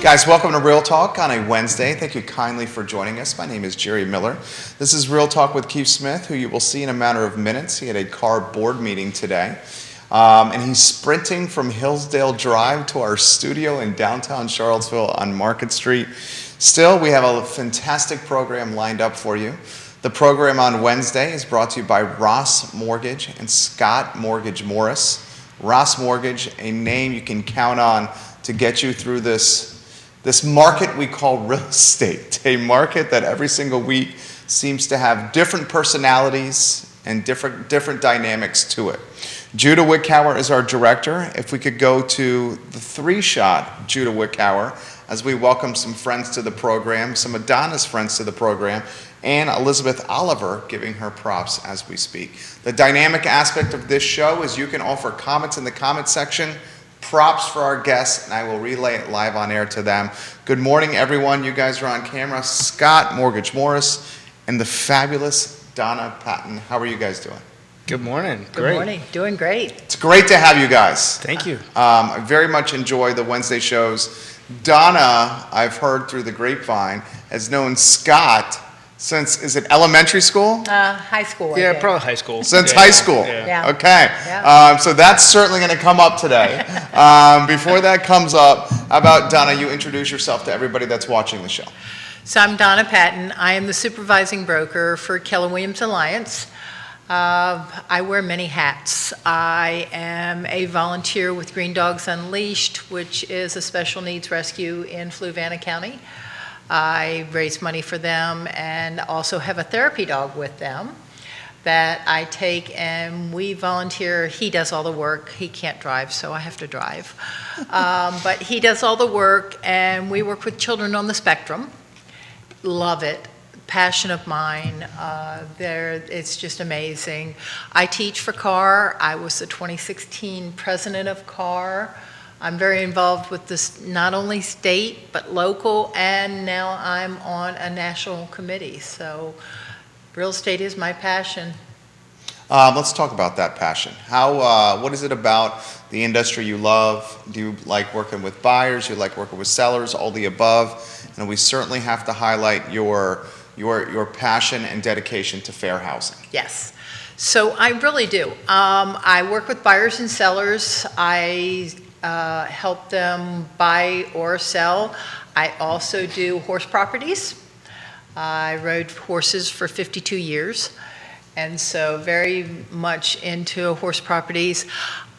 Guys, welcome to Real Talk on a Wednesday. Thank you kindly for joining us. My name is Jerry Miller. This is Real Talk with Keith Smith, who you will see in a matter of minutes. He had a car board meeting today, and he's sprinting from Hillsdale Drive to our studio in downtown Charlottesville on Market Street. Still, we have a fantastic program lined up for you. The program on Wednesday is brought to you by Ross Mortgage and Scott Mortgage Morris. Ross Mortgage, a name you can count on to get you through this market we call real estate, a market that every single week seems to have different personalities and different dynamics to it. Judah Wickower is our director. If we could go to the three-shot Judah Wickower as we welcome some friends to the program, some of Donna's friends to the program, and Elizabeth Oliver giving her props as we speak. The dynamic aspect of this show is you can offer comments in the comment section, props for our guests, and I will relay it live on air to them. Good morning, everyone. You guys are on camera. Scott Mortgage Morris and the fabulous Donna Patton. How are you guys doing? Good morning. Good morning. Doing great. It's great to have you guys. Thank you. I very much enjoy the Wednesday shows. Donna, I've heard through the grapevine, has known Scott since, is it elementary school? High school. I Yeah, think. probably high school. Since high school. Yeah. Okay. Yeah. So that's certainly going to come up today. Before that comes up, how about Donna, you introduce yourself to everybody that's watching the show. So I'm Donna Patton. I am the supervising broker for Keller Williams Alliance. I wear many hats. I am a volunteer with Green Dogs Unleashed, which is a special needs rescue in Fluvanna County. I raise money for them and also have a therapy dog with them that I take, and we volunteer. He does all the work. He can't drive, so I have to drive. But he does all the work, and we work with children on the spectrum. Love it. Passion of mine. It's just amazing. I teach for CAR. I was the 2016 president of CAR. I'm very involved with this, not only state, but local, and now I'm on a national committee. So real estate is my passion. Let's talk about that passion. What is it about the industry you love? Do you like working with buyers? Do you like working with sellers? All the above. And we certainly have to highlight your passion and dedication to fair housing. Yes. So I really do. I work with buyers and sellers. I help them buy or sell. I also do horse properties. I rode horses for 52 years, and so very much into horse properties.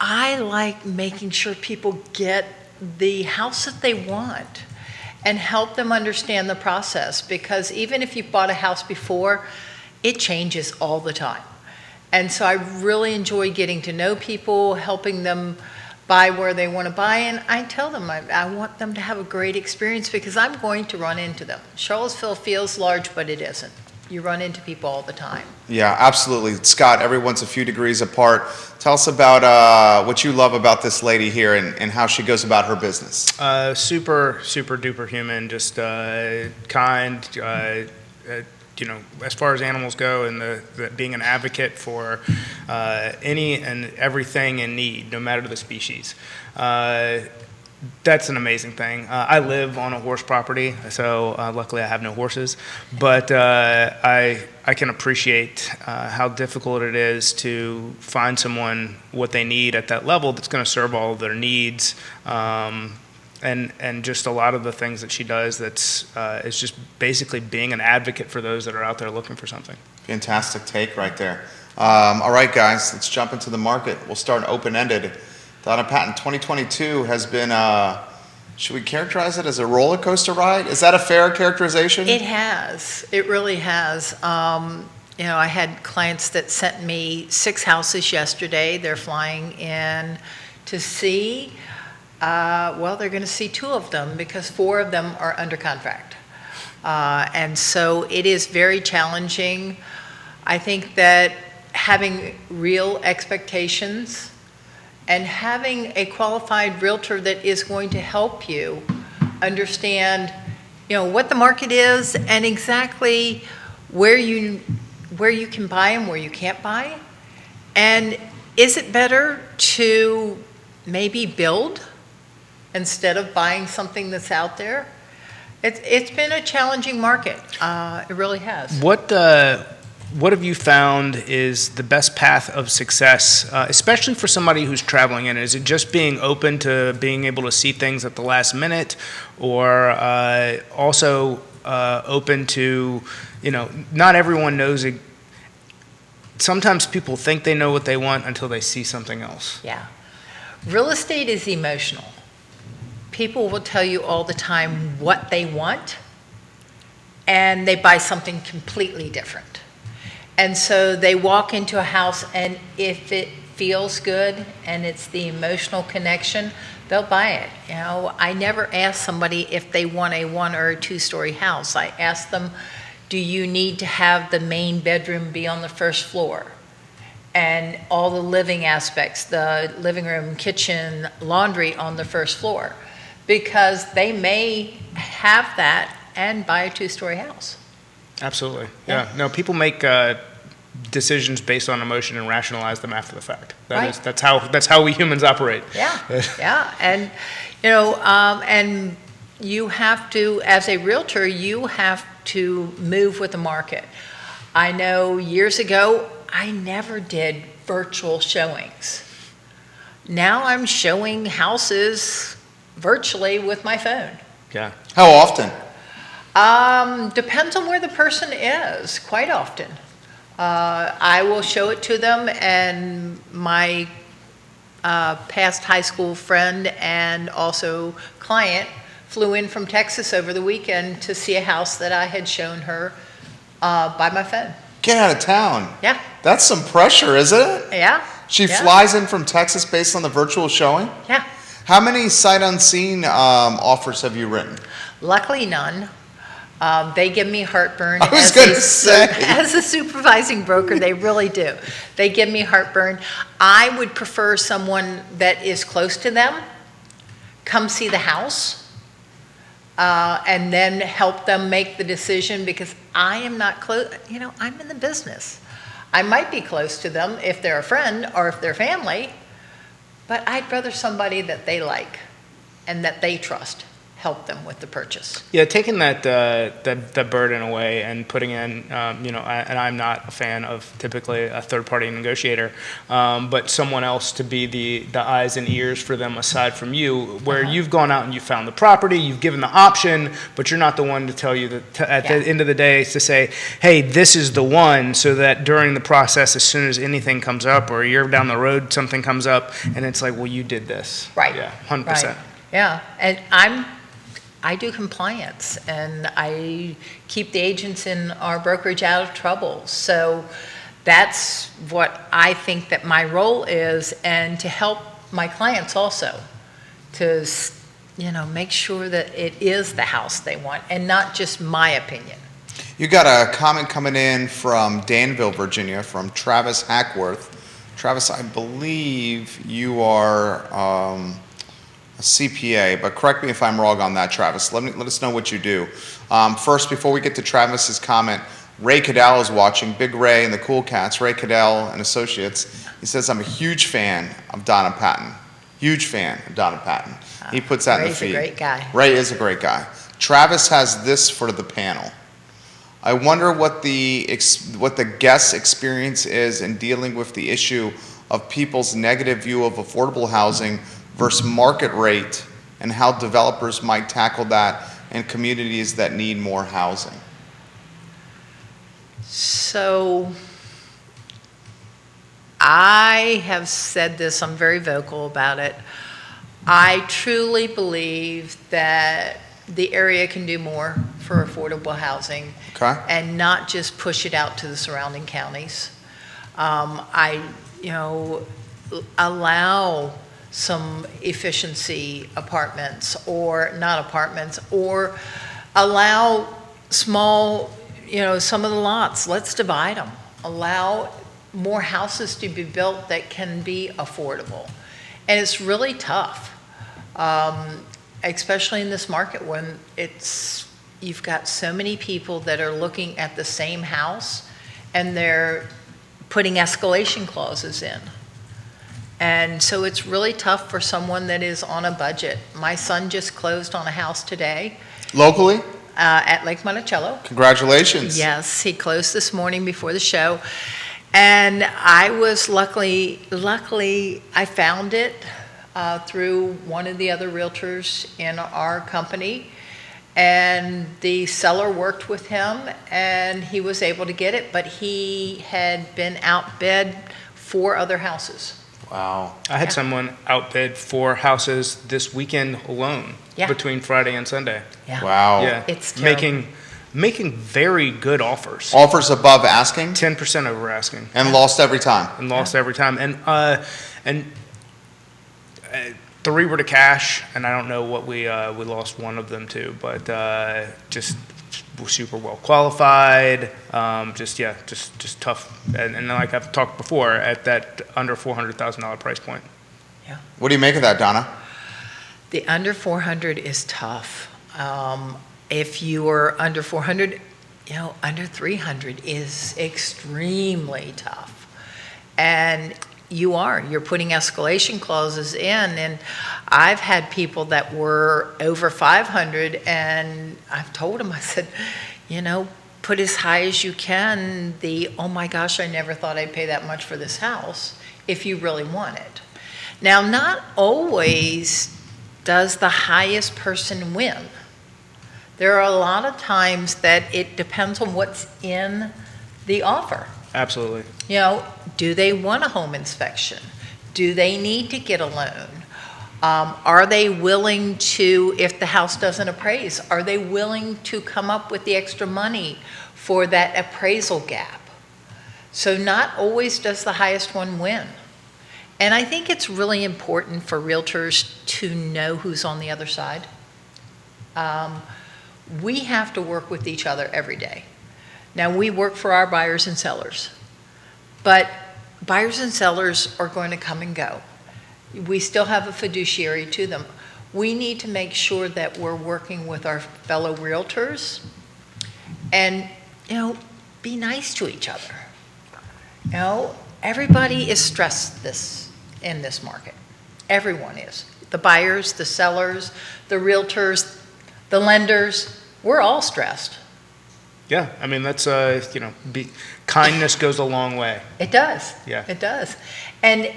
I like making sure people get the house that they want and help them understand the process, because even if you've bought a house before, it changes all the time. And so I really enjoy getting to know people, helping them buy where they want to buy, and I tell them I want them to have a great experience, because I'm going to run into them. Charlottesville feels large, but it isn't. You run into people all the time. Yeah, absolutely. Scott, everyone's a few degrees apart. Tell us about what you love about this lady here and how she goes about her business. Super duper human, just kind, as far as animals go, and the being an advocate for any and everything in need, no matter the species. That's an amazing thing. I live on a horse property, so luckily I have no horses, but I can appreciate how difficult it is to find someone what they need at that level that's going to serve all of their needs. And just a lot of the things that she does is just basically being an advocate for those that are out there looking for something. Fantastic take right there. All right, guys, let's jump into the market. We'll start open-ended. Donna Patton, 2022 has been, should we characterize it as a roller coaster ride? Is that a fair characterization? It has. It really has. I had clients that sent me 6 houses yesterday. They're flying in to see. They're going to see 2 of them because 4 of them are under contract. And so it is very challenging. I think that having real expectations and having a qualified realtor that is going to help you understand, what the market is and exactly where you can buy and where you can't buy. And is it better to maybe build instead of buying something that's out there. It's been a challenging market. It really has. What have you found is the best path of success, especially for somebody who's traveling in? Is it just being open to being able to see things at the last minute, or also open to, not everyone knows it. Sometimes people think they know what they want until they see something else. Yeah. Real estate is emotional. People will tell you all the time what they want, and they buy something completely different. And so they walk into a house, and if it feels good and it's the emotional connection, they'll buy it. I never ask somebody if they want a 1 or a 2-story house. I ask them, do you need to have the main bedroom be on the first floor? And all the living aspects, the living room, kitchen, laundry on the first floor. Because they may have that and buy a 2-story house. Absolutely. Yeah. No, people make decisions based on emotion and rationalize them after the fact. That's how we humans operate. Yeah. Yeah. And and you have to, as a realtor, you have to move with the market. I know years ago I never did virtual showings. Now I'm showing houses virtually with my phone. Yeah. How often? Depends on where the person is, quite often. I will show it to them, and my past high school friend and also client flew in from Texas over the weekend to see a house that I had shown her by my phone. Get out of town. Yeah. That's some pressure, isn't it? Yeah. She Yeah. flies in from Texas based on the virtual showing? Yeah. How many sight unseen offers have you written? Luckily, none. They give me heartburn. I was going to say. As a supervising broker, they really do. They give me heartburn. I would prefer someone that is close to them come see the house and then help them make the decision, because I am not close. I'm in the business. I might be close to them if they're a friend or if they're family, but I'd rather somebody that they like and that they trust help them with the purchase. Yeah, taking that burden away and putting in, and I'm not a fan of typically a third-party negotiator, but someone else to be the eyes and ears for them aside from you, where you've gone out and you found the property, you've given the option, but you're not the one to tell you that at the end of the day to say, hey, this is the one, so that during the process, as soon as anything comes up or you're down the road, something comes up, and it's like, well, you did this. Right. Yeah, 100%. Right. Yeah, and I do compliance, and I keep the agents in our brokerage out of trouble. So that's what I think that my role is, and to help my clients also to, make sure that it is the house they want and not just my opinion. You got a comment coming in from Danville, Virginia, from Travis Hackworth. Travis, I believe you are a CPA, but correct me if I'm wrong on that, Travis. Let us know what you do. First, before we get to Travis's comment, Ray Cadell is watching. Big Ray and the Cool Cats, Ray Cadell and Associates. He says, I'm a huge fan of Donna Patton. Huge fan of Donna Patton. He puts that in the feed. Ray's a great guy. Ray is a great guy. Travis has this for the panel. I wonder what the guest experience is in dealing with the issue of people's negative view of affordable housing versus market rate, and how developers might tackle that in communities that need more housing. So I have said this, I'm very vocal about it. I truly believe that the area can do more for affordable housing. Okay. And not just push it out to the surrounding counties. Allow some efficiency apartments, or not apartments, or allow small, some of the lots, let's divide them. Allow more houses to be built that can be affordable. And it's really tough, especially in this market when you've got so many people that are looking at the same house and they're putting escalation clauses in. And so it's really tough for someone that is on a budget. My son just closed on a house today Locally? at Lake Monticello. Congratulations. Yes, he closed this morning before the show. And I was luckily I found it through one of the other realtors in our company. And the seller worked with him and he was able to get it, but he had been outbid 4 other houses. Wow. I had someone outbid 4 houses this weekend alone, Yeah. between Friday and Sunday. Yeah. Wow. Yeah, It's terrible. making very good offers, Offers above asking 10% over asking, and lost every time. and lost every time. And 3 were to cash, and I don't know what we lost one of them to, but just super well qualified. Just tough, and like I've talked before, at that under $400,000 price point. What do you make of that, Donna? The under 400 is tough. If you are under 400, under 300 is extremely tough. And you're putting escalation clauses in, and I've had people that were over 500, and I've told them, I said, put as high as you can oh my gosh, I never thought I'd pay that much for this house, if you really want it. Now, not always does the highest person win. There are a lot of times that it depends on what's in the offer. Absolutely. Do they want a home inspection? Do they need to get a loan? Are they willing to, if the house doesn't appraise, are they willing to come up with the extra money for that appraisal gap? So not always does the highest one win. And I think it's really important for realtors to know who's on the other side. We have to work with each other every day. Now, we work for our buyers and sellers, but buyers and sellers are going to come and go. We still have a fiduciary to them. We need to make sure that we're working with our fellow realtors and, be nice to each other. Everybody is stressed in this market. Everyone is. The buyers, the sellers, the realtors, the lenders, we're all stressed. Yeah, I mean, that's, kindness goes a long way. It does. Yeah. It does. And,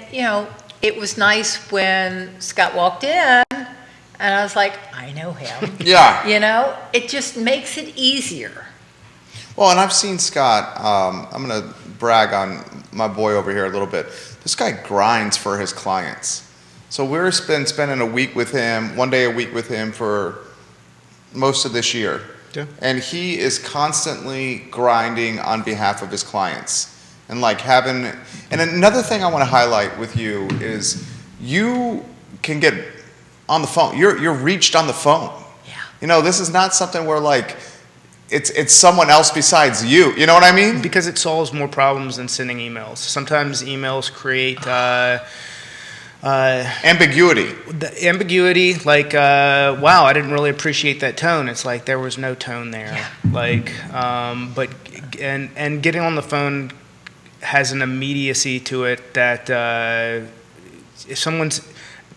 it was nice when Scott walked in and I was like, I know him. Yeah. It just makes it easier. Well, and I've seen Scott, I'm going to brag on my boy over here a little bit. This guy grinds for his clients. So we're spending a week with him, 1 day a week with him for most of this year. Yeah. And he is constantly grinding on behalf of his clients. And and another thing I want to highlight with you is you can get on the phone. You're reached on the phone. Yeah. This is not something where it's someone else besides you. You know what I mean? Because it solves more problems than sending emails. Sometimes emails create Ambiguity. the ambiguity, wow, I didn't really appreciate that tone. It's like there was no tone there. Yeah. But getting on the phone has an immediacy to it that if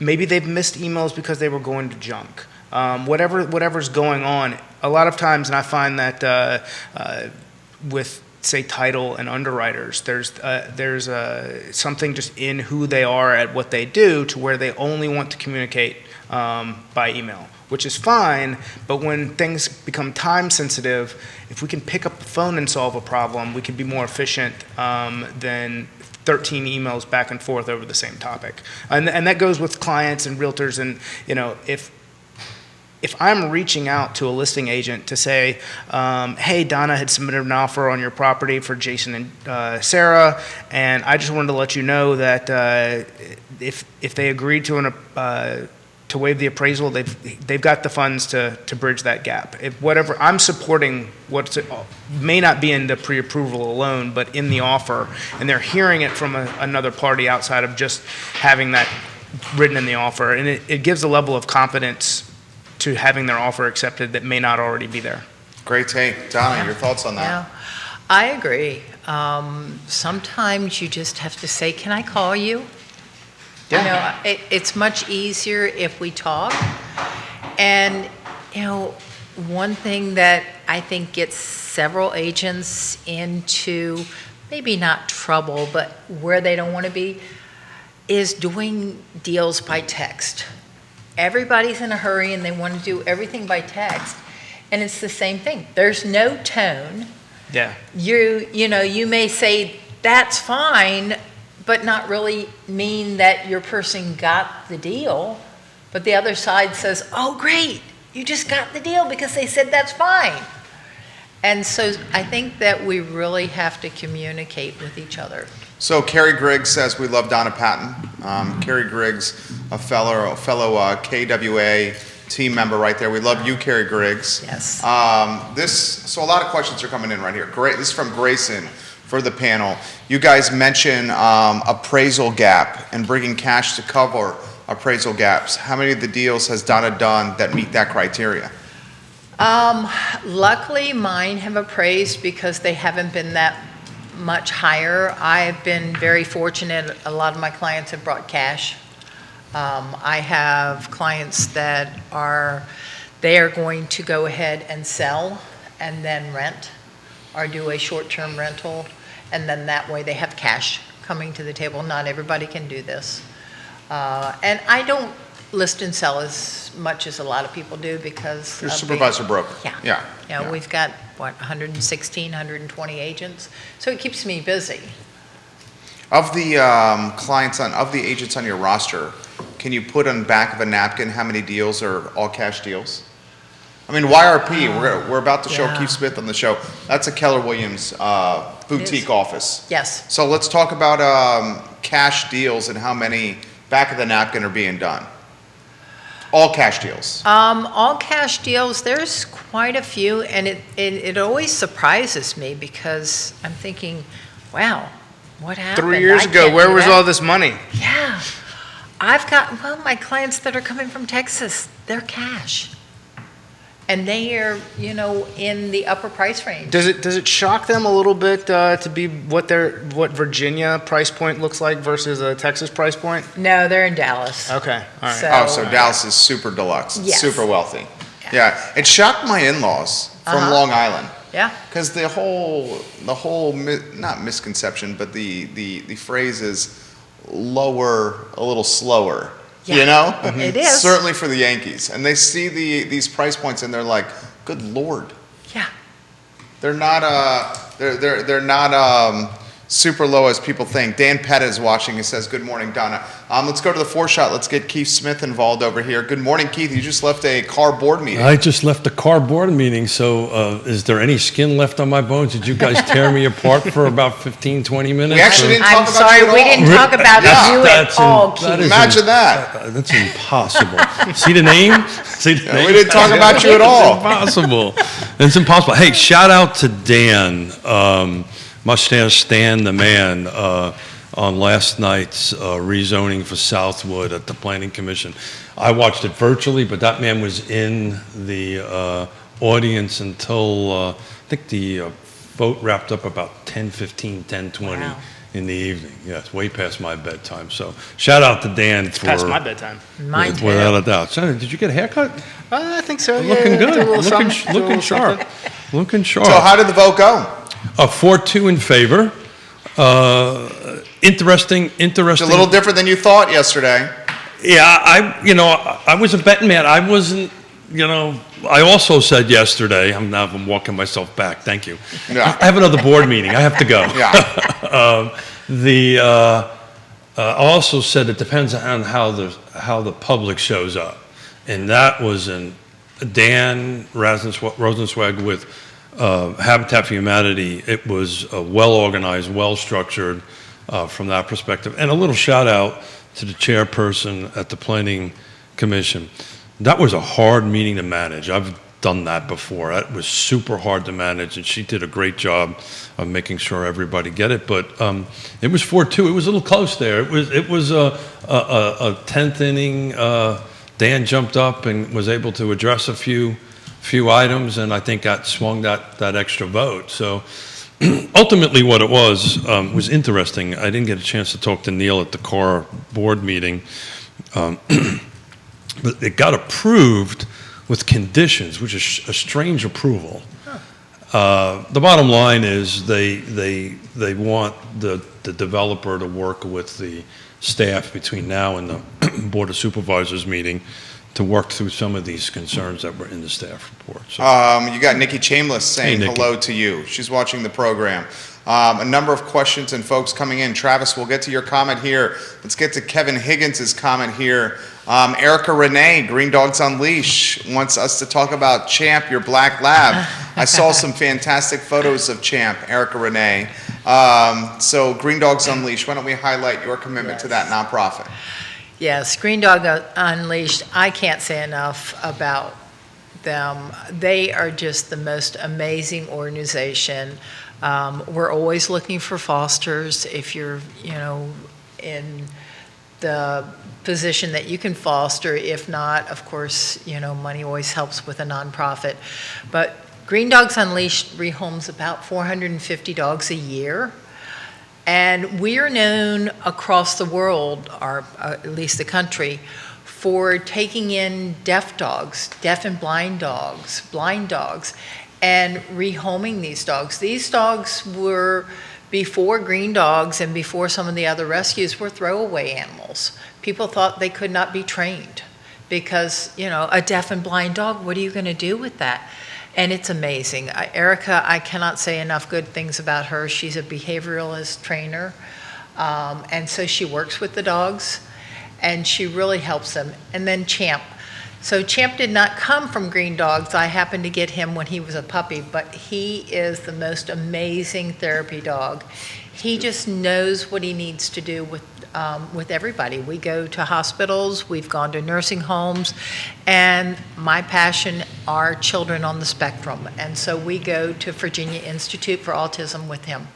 maybe they've missed emails because they were going to junk. Whatever's going on, a lot of times, and I find that with, say, title and underwriters, there's something just in who they are at what they do to where they only want to communicate by email, which is fine. But when things become time sensitive, if we can pick up the phone and solve a problem, we can be more efficient than 13 emails back and forth over the same topic. And that goes with clients and realtors. And if I'm reaching out to a listing agent to say, hey, Donna had submitted an offer on your property for Jason and Sarah, and I just wanted to let you know that if they agreed to waive the appraisal, they've got the funds to bridge that gap. If whatever I'm supporting, what may not be in the pre-approval alone, but in the offer, and they're hearing it from another party outside of just having that written in the offer, and it gives a level of confidence to having their offer accepted that may not already be there. Great take. Donna, your thoughts on that? Yeah, I agree. Sometimes you just have to say, can I call you? You know, it's much easier if we talk. And, you know, one thing that I think gets several agents into maybe not trouble, but where they don't want to be, is doing deals by text. Everybody's in a hurry and they want to do everything by text. And it's the same thing. There's no tone. Yeah. You know, you may say, that's fine, but not really mean that your person got the deal. But the other side says, oh, great, you just got the deal because they said that's fine. And so I think that we really have to communicate with each other. So Carrie Griggs says we love Donna Patton. Carrie Griggs, a fellow KWA team member right there. We love you, Carrie Griggs. Yes. So a lot of questions are coming in right here. Great. This is from Grayson for the panel. You guys mention appraisal gap and bringing cash to cover appraisal gaps. How many of the deals has Donna done that meet that criteria? Luckily, mine have appraised because they haven't been that much higher. I've been very fortunate. A lot of my clients have brought cash. I have clients that they are going to go ahead and sell and then rent or do a short-term rental, and then that way they have cash coming to the table. Not everybody can do this. And I don't list and sell as much as a lot of people do because You're a supervisor broker. Yeah. Yeah. We've got, 116, 120 agents, so it keeps me busy. Of the of the agents on your roster, can you put on the back of a napkin how many deals are all cash deals? I mean, YRP, we're about to show Yeah. Keith Smith on the show. That's a Keller Williams boutique office. Yes. So let's talk about cash deals and how many back of the napkin are being done. All cash deals. All cash deals, there's quite a few, and it always surprises me because I'm thinking, wow, what happened? 3 years I ago, can't where do was that. all this money? Yeah. I've got, my clients that are coming from Texas, they're cash. And they are, in the upper price range. Does it shock them a little bit to be what Virginia price point looks like versus a Texas price point? No, they're in Dallas. Okay, all right. So Dallas is super deluxe, Yes. super wealthy. Yeah, it shocked my in-laws from Long Island. Yeah. Because the whole not misconception, but the phrase is lower, a little slower. Yeah. You know? It is. Certainly for the Yankees. And they see these price points and they're like, good Lord. Yeah. They're not they're not super low as people think. Dan Pettit is watching and says, good morning, Donna. Let's go to the 4-shot. Let's get Keith Smith involved over here. Good morning, Keith. You just left a car board meeting. I just left a car board meeting, so is there any skin left on my bones? Did you guys tear me apart for about 15, 20 minutes? We actually didn't talk I'm about sorry, you at we all. didn't talk about Yeah. you at That's all, that Keith. is Imagine that. That's impossible. See the name? See the name? We didn't talk about you at all. It's impossible. It's impossible. Hey, shout out to Dan, Mustache Stan, the man, on last night's rezoning for Southwood at the Planning Commission. I watched it virtually, but that man was in the audience until I think the vote wrapped up about 10:15, 10:20 Wow. in the evening. Yes, way past my bedtime. So shout out to Dan for Past my bedtime. Mine too. without a doubt. Shannon, did you get a haircut? I think so. Looking yeah, good. do a little Looking, something, do a looking little sharp. something. Looking sharp. So how did the vote go? 4-2 in favor. Interesting. It's a little different than you thought yesterday. Yeah, I was a betting man. I wasn't, I also said yesterday, I'm walking myself back. Thank you. Yeah. I have another board meeting. I have to go. Yeah. I also said it depends on how the public shows up, and that was in Dan Rosenzweig with Habitat for Humanity. It was well organized, well structured from that perspective, and a little shout out to the chairperson at the Planning Commission. That was a hard meeting to manage. I've done that before. That was super hard to manage, and she did a great job of making sure everybody get it. But it was 4-2. It was a little close there. It was a 10th inning. Dan jumped up and was able to address a few items, and I think that swung that extra vote. So ultimately, what it was interesting. I didn't get a chance to talk to Neil at the car board meeting, but it got approved with conditions, which is a strange approval. The bottom line is they want the developer to work with the staff between now and the Board of Supervisors meeting to work through some of these concerns that were in the staff report. So, You got Nikki Chambliss saying Hey, Nikki. hello to you. She's watching the program. A number of questions and folks coming in. Travis, we'll get to your comment here. Let's get to Kevin Higgins' comment here. Erica Renee, Green Dogs Unleash, wants us to talk about Champ, your black lab. I saw some fantastic photos of Champ, Erica Renee. So Green Dogs Unleash, why don't we highlight your commitment to that nonprofit? Yes, Green Dog Unleashed, I can't say enough about them. They are just the most amazing organization. We're always looking for fosters. If you're, in the position that you can foster, if not, of course, money always helps with a nonprofit. But Green Dogs Unleashed rehomes about 450 dogs a year. And we are known across the world, or at least the country, for taking in deaf dogs, deaf and blind dogs, and rehoming these dogs. These dogs were, before Green Dogs and before some of the other rescues, were throwaway animals. People thought they could not be trained because, a deaf and blind dog, what are you going to do with that? And it's amazing. Erica, I cannot say enough good things about her. She's a behavioralist trainer, and so she works with the dogs, and she really helps them. And then Champ. So Champ did not come from Green Dogs. I happened to get him when he was a puppy, but he is the most amazing therapy dog. He just knows what he needs to do with everybody. We go to hospitals, we've gone to nursing homes, and my passion are children on the spectrum. And so we go to Virginia Institute for Autism with him.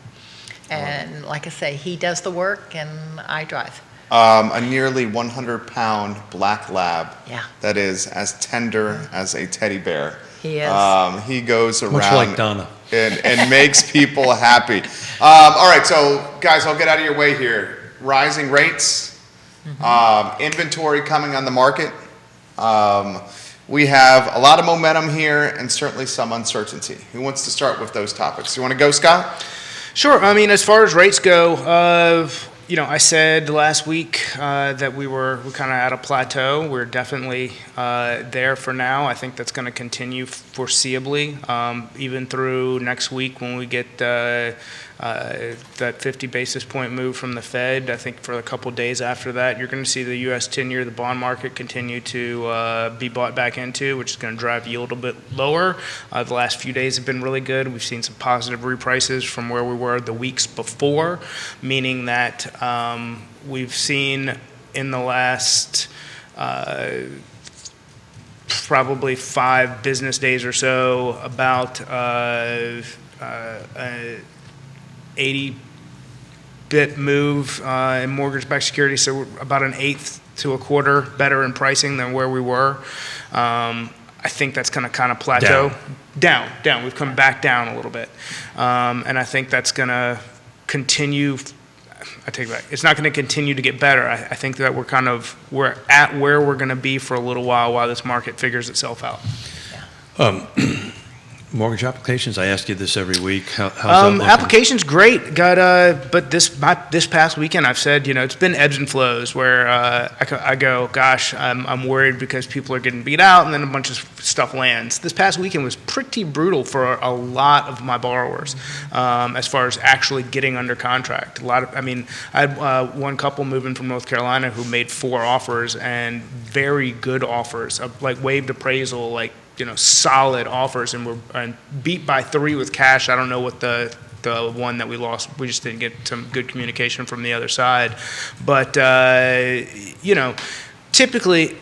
And like I say, he does the work and I drive. A nearly 100-pound black lab Yeah. that is as tender as a teddy bear. He is. He goes around much like Donna. and makes people happy. All right, so guys, I'll get out of your way here. Rising rates, inventory coming on the market. We have a lot of momentum here and certainly some uncertainty. Who wants to start with those topics? You want to go, Scott? Sure. I mean, as far as rates go, I said last week that we're kind of at a plateau. We're definitely there for now. I think that's going to continue foreseeably, even through next week when we get that 50 basis point move from the Fed. I think for a couple days after that, you're going to see the U.S. 10-year, the bond market continue to be bought back into, which is going to drive yield a bit lower. The last few days have been really good. We've seen some positive reprices from where we were the weeks before, meaning that we've seen in the last probably 5 business days or so about 80 bip move in mortgage-backed securities, so we're about an eighth to a quarter better in pricing than where we were. I think that's going to kind of plateau. Down. We've come back down a little bit. And I think that's going to continue. I take it back. It's not going to continue to get better. I think that we're at where we're going to be for a little while this market figures itself out. Mortgage applications, I ask you this every week. How's that looking? Applications great. But this past weekend, I've said, it's been ebbs and flows where I go, gosh, I'm worried because people are getting beat out, and then a bunch of stuff lands. This past weekend was pretty brutal for a lot of my borrowers, as far as actually getting under contract. I had one couple moving from North Carolina who made 4 offers, and very good offers, like waived appraisal, like solid offers, and we're beat by 3 with cash. I don't know what the one that we lost. We just didn't get some good communication from the other side. But typically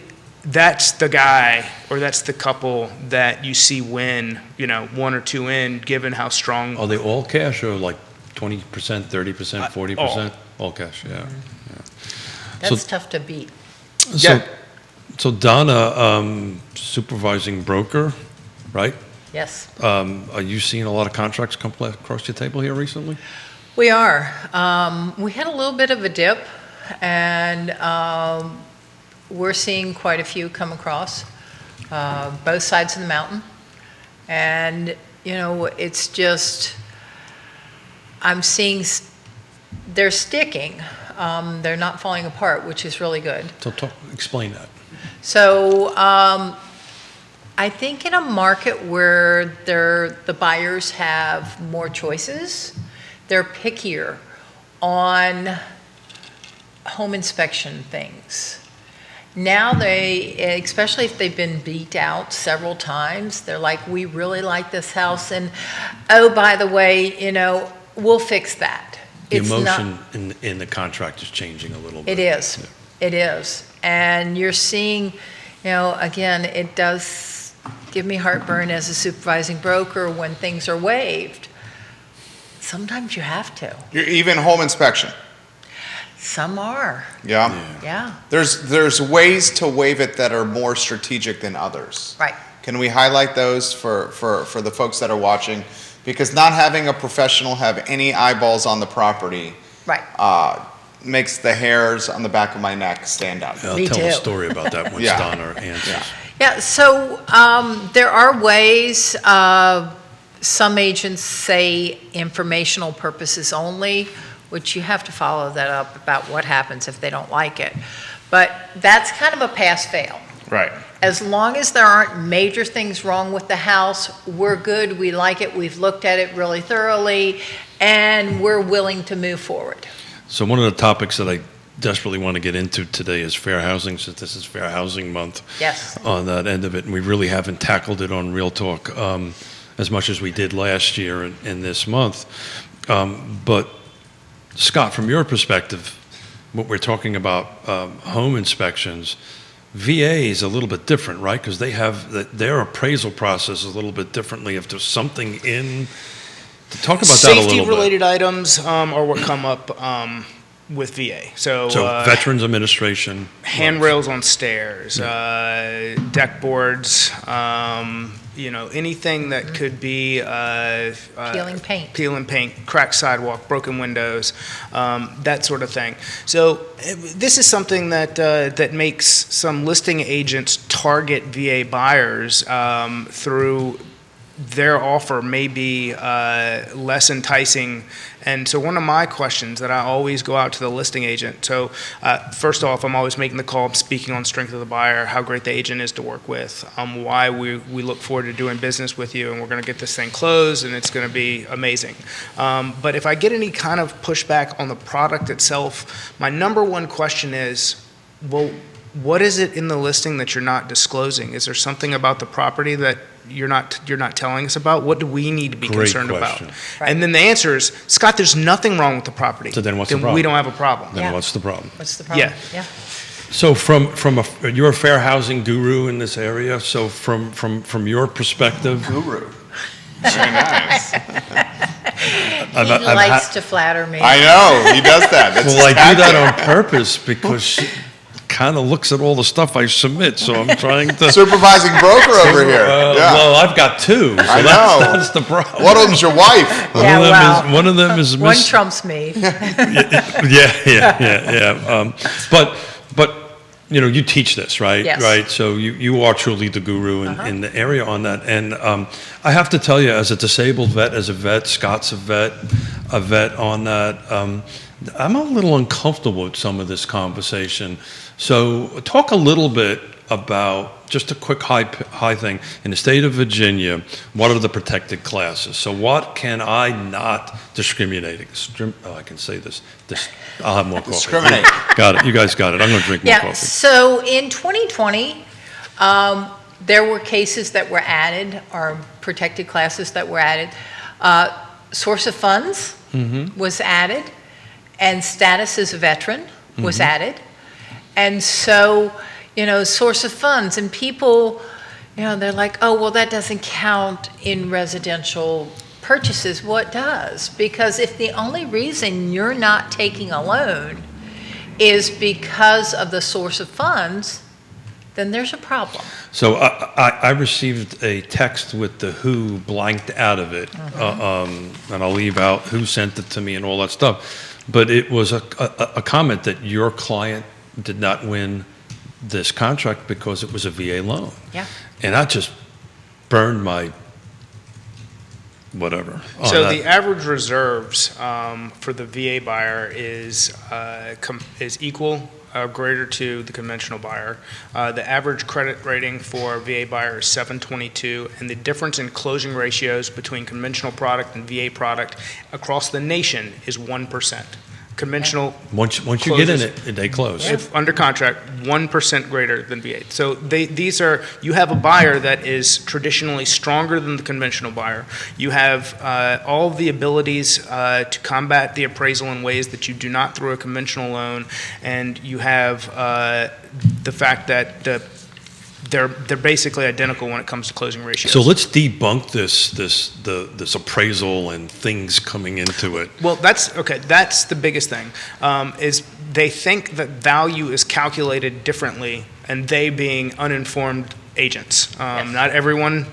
that's the guy or that's the couple that you see win. 1 or 2 in, given how strong. Are they all cash or like 20%, 30%, 40%? All cash. Yeah. That's tough to beat. So Donna, supervising broker, right? Yes. Are you seeing a lot of contracts come across your table here recently? We are. We had a little bit of a dip, and we're seeing quite a few come across both sides of the mountain. And, it's just, I'm seeing they're sticking. They're not falling apart, which is really good. So explain that. So I think in a market where the buyers have more choices, they're pickier on home inspection things. Now especially if they've been beat out several times, they're like, we really like this house, and oh, by the way, we'll fix that. The It's emotion not, in the contract is changing a little bit. it is. Yeah. It is. And you're seeing, again, it does give me heartburn as a supervising broker when things are waived. Sometimes you have to. Even home inspection. Some are. Yeah. Yeah. There's ways to waive it that are more strategic than others. Right. Can we highlight those for the folks that are watching? Because not having a professional have any eyeballs on the property Right. makes the hairs on the back of my neck stand up. I'll Me tell too. a story about that once Yeah. Donna answers. Yeah. Yeah, so there are ways, some agents say informational purposes only, which you have to follow that up about what happens if they don't like it. But that's kind of a pass-fail. Right. As long as there aren't major things wrong with the house, we're good, we like it, we've looked at it really thoroughly, and we're willing to move forward. So one of the topics that I desperately want to get into today is fair housing, since this is Fair Housing Month. Yes. On that end of it, and we really haven't tackled it on Real Talk as much as we did last year and this month. But Scott, from your perspective, what we're talking about, home inspections, VA is a little bit different, right? Because they have their appraisal process a little bit differently. If there's something in, to talk about that a little bit. Safety-related items are what come up with VA. So Veterans Administration. handrails on stairs, deck boards, anything that could be Peeling paint. cracked sidewalk, broken windows, that sort of thing. So this is something that makes some listing agents target VA buyers through their offer may be less enticing. And so one of my questions that I always go out to the listing agent, so first off, I'm always making the call, speaking on strength of the buyer, how great the agent is to work with, why we look forward to doing business with you, and we're going to get this thing closed, and it's going to be amazing. But if I get any kind of pushback on the product itself, my number one question is, well, what is it in the listing that you're not disclosing? Is there something about the property that you're not telling us about? What do we need to be Great concerned question. about? Right. And then the answer is, Scott, there's nothing wrong with the property. So then what's the problem? we don't have a problem. Then Yeah. what's the problem? What's the problem? Yeah. So you're a fair housing guru in this area. So from your perspective, Guru. Very nice. He I've likes had- to flatter me. I know, he does that. That's well, I his do that tactic. on purpose because she kind of looks at all the stuff I submit. So I'm trying to. Supervising broker over here. Yeah. Well, I've got two. So I know. That's the problem. One of them's your wife. One of them is One Miss. trumps me. Yeah. But you teach this, right? Yes. Right. So you are truly the guru in the area on that. And I have to tell you, as a disabled vet, Scott's a vet on that. I'm a little uncomfortable with some of this conversation. So talk a little bit about just a quick high thing. In the state of Virginia, what are the protected classes? So what can I not discriminate? I can say this. I'll have more coffee. Discriminate. Got it. You guys got it. I'm going to drink more Yeah, coffee. so in 2020, there were cases that were added, or protected classes that were added. Source of funds was added, and status as a veteran was added. And so, source of funds, and people, they're like, oh, well, that doesn't count in residential purchases. Well, it does, because if the only reason you're not taking a loan is because of the source of funds, then there's a problem. So I received a text with the who blanked out of it, and I'll leave out who sent it to me and all that stuff. But it was a comment that your client did not win this contract because it was a VA loan. Yeah. And that just burned my whatever. So the average reserves for the VA buyer is equal or greater to the conventional buyer. The average credit rating for a VA buyer is 722, and the difference in closing ratios between conventional product and VA product across the nation is 1%. Conventional once you get in it, they close. if under contract, 1% greater than VA. So you have a buyer that is traditionally stronger than the conventional buyer. You have all of the abilities to combat the appraisal in ways that you do not through a conventional loan, and you have the fact that they're basically identical when it comes to closing ratios. So let's debunk this appraisal and things coming into it. Well, that's the biggest thing, is they think that value is calculated differently, and they being uninformed agents. Not everyone.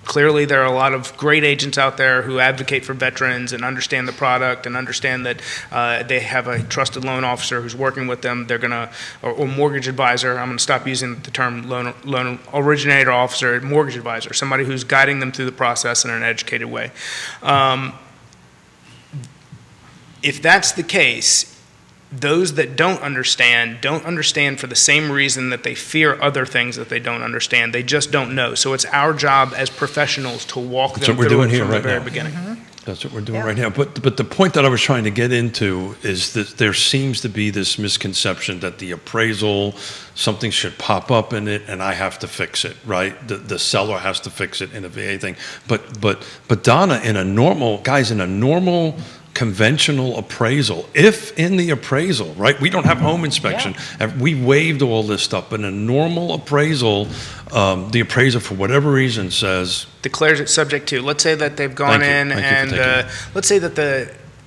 Clearly, there are a lot of great agents out there who advocate for veterans and understand the product and understand that they have a trusted loan officer who's working with them. They're going to, or mortgage advisor. I'm going to stop using the term loan originator officer, mortgage advisor, somebody who's guiding them through the process in an educated way. If that's the case, those that don't understand for the same reason that they fear other things that they don't understand. They just don't know. So it's our job as professionals to walk them through it from the very beginning. That's what we're doing right now. But the point that I was trying to get into is that there seems to be this misconception that the appraisal, something should pop up in it and I have to fix it, right? The seller has to fix it in a VA thing. But Donna, in a normal conventional appraisal, if in the appraisal, right, we don't have home inspection, we waived all this stuff, but in a normal appraisal, the appraiser, for whatever reason, says, declares it subject to. Let's say that they've gone in and let's say that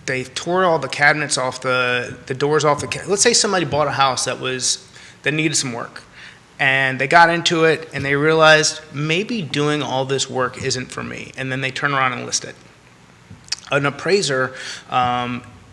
they tore all the cabinets off the doors off the. Let's say somebody bought a house that needed some work, and they got into it and they realized maybe doing all this work isn't for me, and then they turn around and list it. An appraiser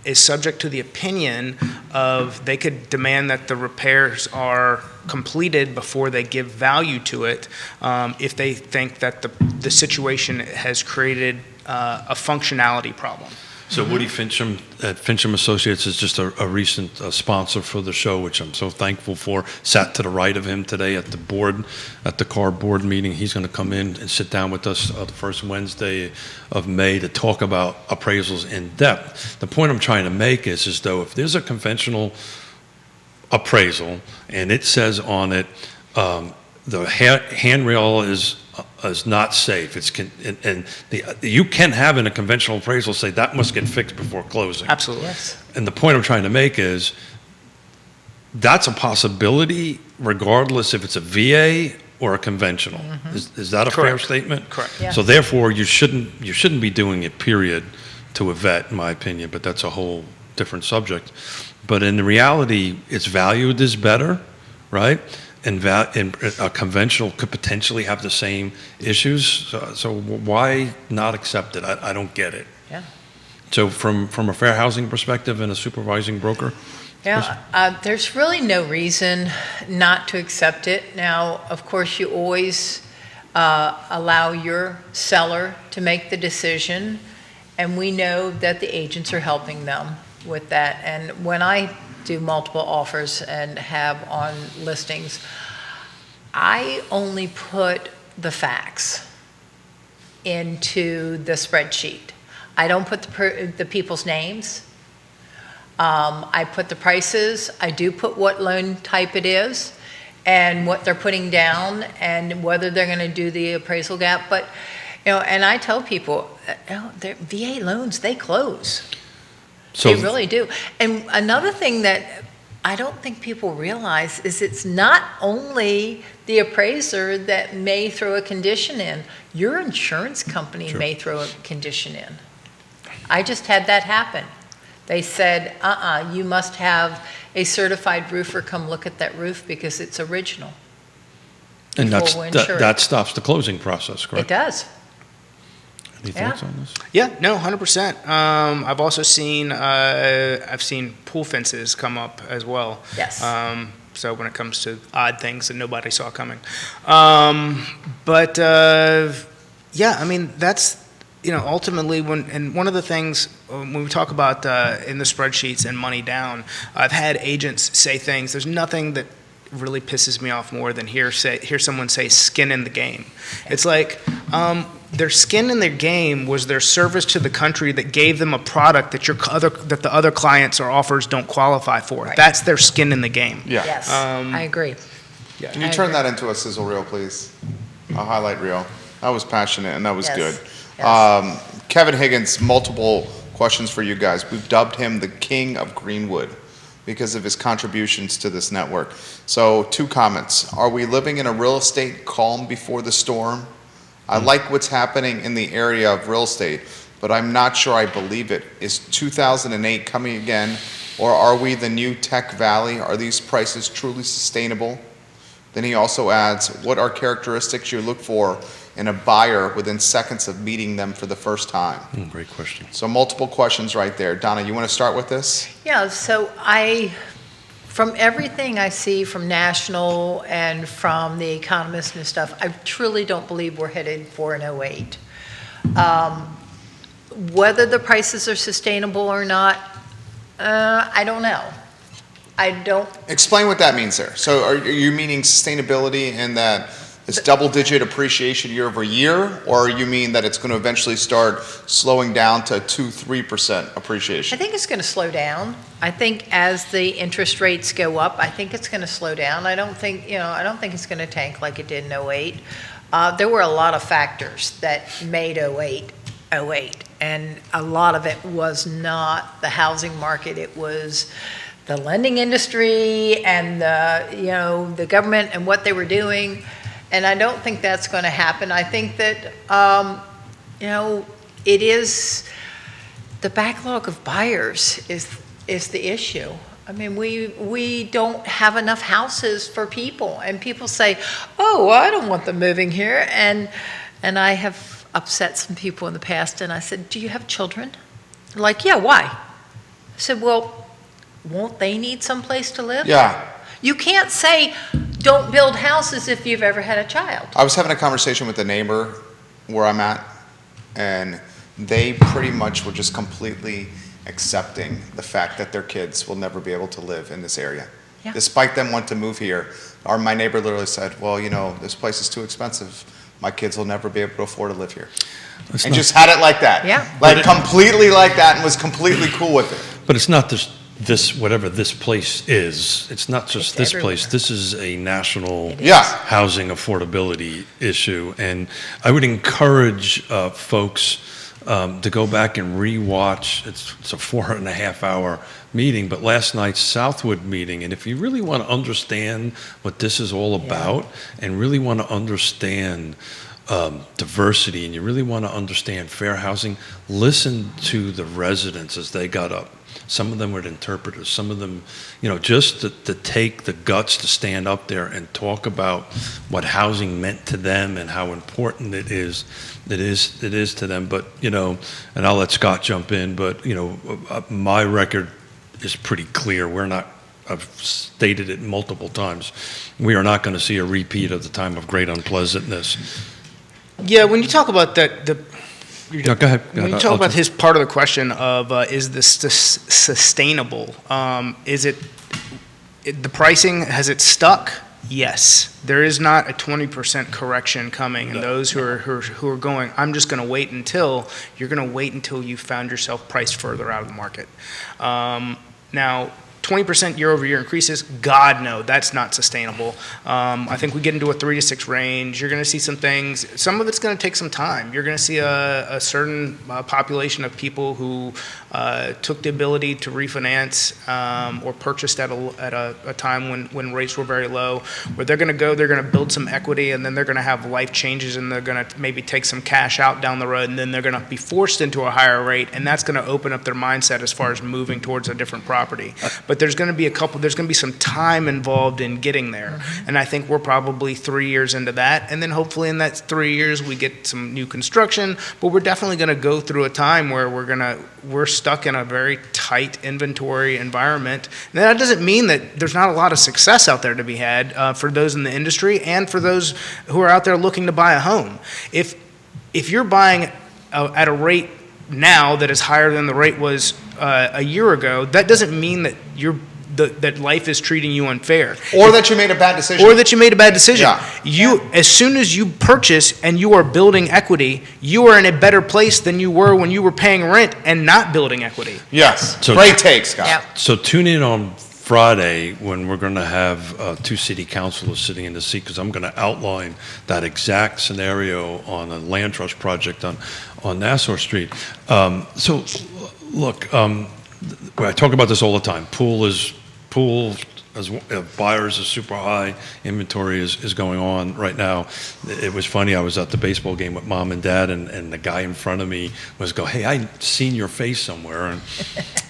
is subject to the opinion of, they could demand that the repairs are completed before they give value to it, if they think that the situation has created a functionality problem. So Woody Fincham at Fincham Associates is just a recent sponsor for the show, which I'm so thankful for. Sat to the right of him today at the car board meeting. He's going to come in and sit down with us the first Wednesday of May to talk about appraisals in depth. The point I'm trying to make is though if there's a conventional appraisal and it says on it the handrail is not safe. You can have in a conventional appraisal say that must get fixed before closing. Absolutely. Yes. And the point I'm trying to make is that's a possibility regardless if it's a VA or a conventional. Is that a fair statement? Correct. Yeah. So therefore you shouldn't be doing it, period, to a vet, in my opinion, but that's a whole different subject. But in reality, it's valued as better, right? And a conventional could potentially have the same issues. So why not accept it? I don't get it. Yeah. So from a fair housing perspective and a supervising broker? Yeah, there's really no reason not to accept it. Now, of course, you always allow your seller to make the decision, and we know that the agents are helping them with that. And when I do multiple offers and have on listings, I only put the facts into the spreadsheet. I don't put the people's names. I put the prices. I do put what loan type it is and what they're putting down and whether they're going to do the appraisal gap. But, and I tell people, their VA loans, they close. So They really do. And another thing that I don't think people realize is it's not only the appraiser that may throw a condition in. Your insurance company may throw a condition in. I just had that happen. They said, you must have a certified roofer come look at that roof because it's original. And before we insure it. that stops the closing process, It correct? does. Any Yeah. thoughts on this? Yeah, no, 100%. I've also seen, I've seen pool fences come up as well. Yes. So when it comes to odd things that nobody saw coming. Yeah, I mean, that's, ultimately and one of the things when we talk about in the spreadsheets and money down, I've had agents say things, there's nothing that really pisses me off more than hear someone say skin in the game. It's like, their skin in their game was their service to the country that gave them a product that that the other clients or offers don't qualify for. Right. That's their skin in the game. Yeah. Yes, I agree. Can you turn that into a sizzle reel, please? A highlight reel. That was passionate and that was Yes. good. Yes. Kevin Higgins, multiple questions for you guys. We've dubbed him the King of Greenwood because of his contributions to this network. So 2 comments. Are we living in a real estate calm before the storm? I like what's happening in the area of real estate, but I'm not sure I believe it. Is 2008 coming again, or are we the new tech valley? Are these prices truly sustainable? Then he also adds, what are characteristics you look for in a buyer within seconds of meeting them for the first time? Great question. So multiple questions right there. Donna, you want to start with this? Yeah, so from everything I see from National and from The Economist and stuff, I truly don't believe we're headed for an '08. Whether the prices are sustainable or not, I don't know. I don't, Explain what that means there. So are you meaning sustainability in that it's double-digit appreciation year over year, or you mean that it's going to eventually start slowing down to 2-3% I appreciation? think it's going to slow down. I think as the interest rates go up, I think it's going to slow down. I don't think it's going to tank like it did in '08. There were a lot of factors that made '08, and a lot of it was not the housing market. It was the lending industry and the government and what they were doing. And I don't think that's going to happen. I think that, it is, the backlog of buyers is the issue. I mean, we don't have enough houses for people. And people say, oh, well, I don't want them moving here. And I have upset some people in the past. And I said, do you have children? They're like, yeah, why? I said, well, won't they need someplace to live? Yeah. You can't say, don't build houses if you've ever had a child. I was having a conversation with a neighbor where I'm at, and they pretty much were just completely accepting the fact that their kids will never be able to live in this area. Yeah. Despite them wanting to move here, my neighbor literally said, well, this place is too expensive. My kids will never be able to afford to live here. And just had it like that. Yeah. Like completely like that, and was completely cool with it. But it's not this whatever this place is. It's not just It's this everywhere. place. This is a national Yeah. housing affordability issue, and I would encourage folks to go back and rewatch. It's a 4.5-hour meeting, but last night's Southwood meeting. And if you really want to understand what this is all about, and really want to understand diversity, and you really want to understand fair housing, listen to the residents as they got up. Some of them were interpreters. Some of them, just to take the guts to stand up there and talk about what housing meant to them and how important it is to them. But, and I'll let Scott jump in, but, my record is pretty clear. I've stated it multiple times. We are not going to see a repeat of the time of great unpleasantness. Yeah, when you talk about No, go ahead. when you talk about his part of the question of is this sustainable, is it the pricing, has it stuck? Yes. There is not a 20% correction coming, and those who are going, I'm just going to wait until, you're going to wait until you found yourself priced further out of the market. Now, 20% year-over-year increases, God, no, that's not sustainable. I think we get into a 3 to 6 range. You're going to see some things. Some of it's going to take some time. You're going to see a certain population of people who took the ability to refinance or purchased at a time when rates were very low, where they're going to build some equity, and then they're going to have life changes, and they're going to maybe take some cash out down the road, and then they're going to be forced into a higher rate, and that's going to open up their mindset as far as moving towards a different property. but there's going to be there's going to be some time involved in getting there. And I think we're probably 3 years into that. And then hopefully in that 3 years, we get some new construction, but we're definitely going to go through a time where we're stuck in a very tight inventory environment. And that doesn't mean that there's not a lot of success out there to be had for those in the industry and for those who are out there looking to buy a home. If you're buying at a rate now that is higher than the rate was a year ago, that doesn't mean that that life is treating you unfair. Or that you made a bad decision. Or that you made a bad decision. Yeah. As soon as you purchase and you are building equity, you are in a better place than you were when you were paying rent and not building equity. Yes. So- Great take, Scott. Yeah. So tune in on Friday when we're going to have 2 city councilors sitting in the seat, because I'm going to outline that exact scenario on a land trust project on Nassau Street. So look, I talk about this all the time. Pool as buyers is super high. Inventory is going on right now. It was funny. I was at the baseball game with mom and dad, and the guy in front of me was go, "Hey, I seen your face somewhere." And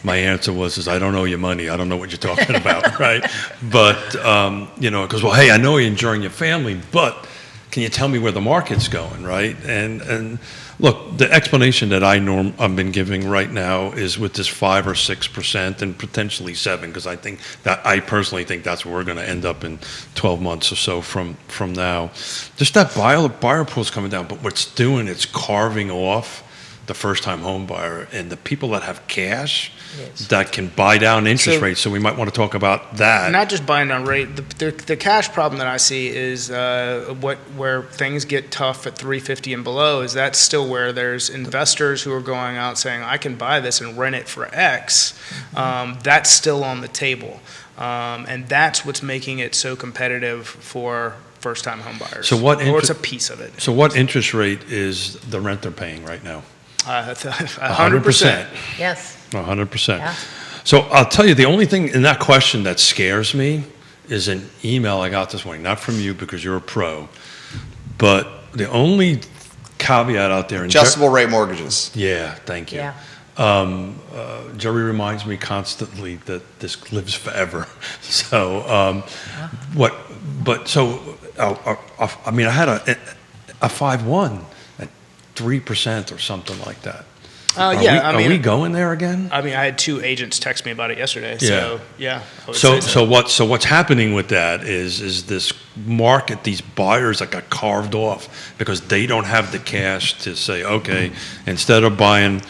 my answer was, I don't owe you money. I don't know what you're talking about, right? But it goes, "Well, hey, I know you're enjoying your family, but can you tell me where the market's going, right?" And look, the explanation that I've been giving right now is with this 5 or 6% and potentially 7, because I personally think that's where we're going to end up in 12 months or so from now. Just that buyer pool's coming down, but what's doing, it's carving off the first-time home buyer and the people that have cash that can buy down interest rates. So we might want to talk about that. Not just buying down rate. The cash problem that I see is where things get tough at 350 and below. Is that still where there's investors who are going out saying, I can buy this and rent it for X. That's still on the table, and that's what's making it so competitive for first-time home buyers. Or it's a piece of it. So what interest rate is the rent they're paying right now? 100%. Yes. 100%. Yeah. So I'll tell you, the only thing in that question that scares me is an email I got this morning, not from you because you're a pro, but the only caveat out there. Adjustable rate mortgages. Yeah, thank you. Yeah. Jerry reminds me constantly that this lives forever. So I had a 5.1 at 3% or something like that. Are we going there again? I mean, I had 2 agents text me about it yesterday. So yeah. I would So say what's happening with that is this market, these buyers that got carved off because they don't have the cash to say, okay, instead of buying,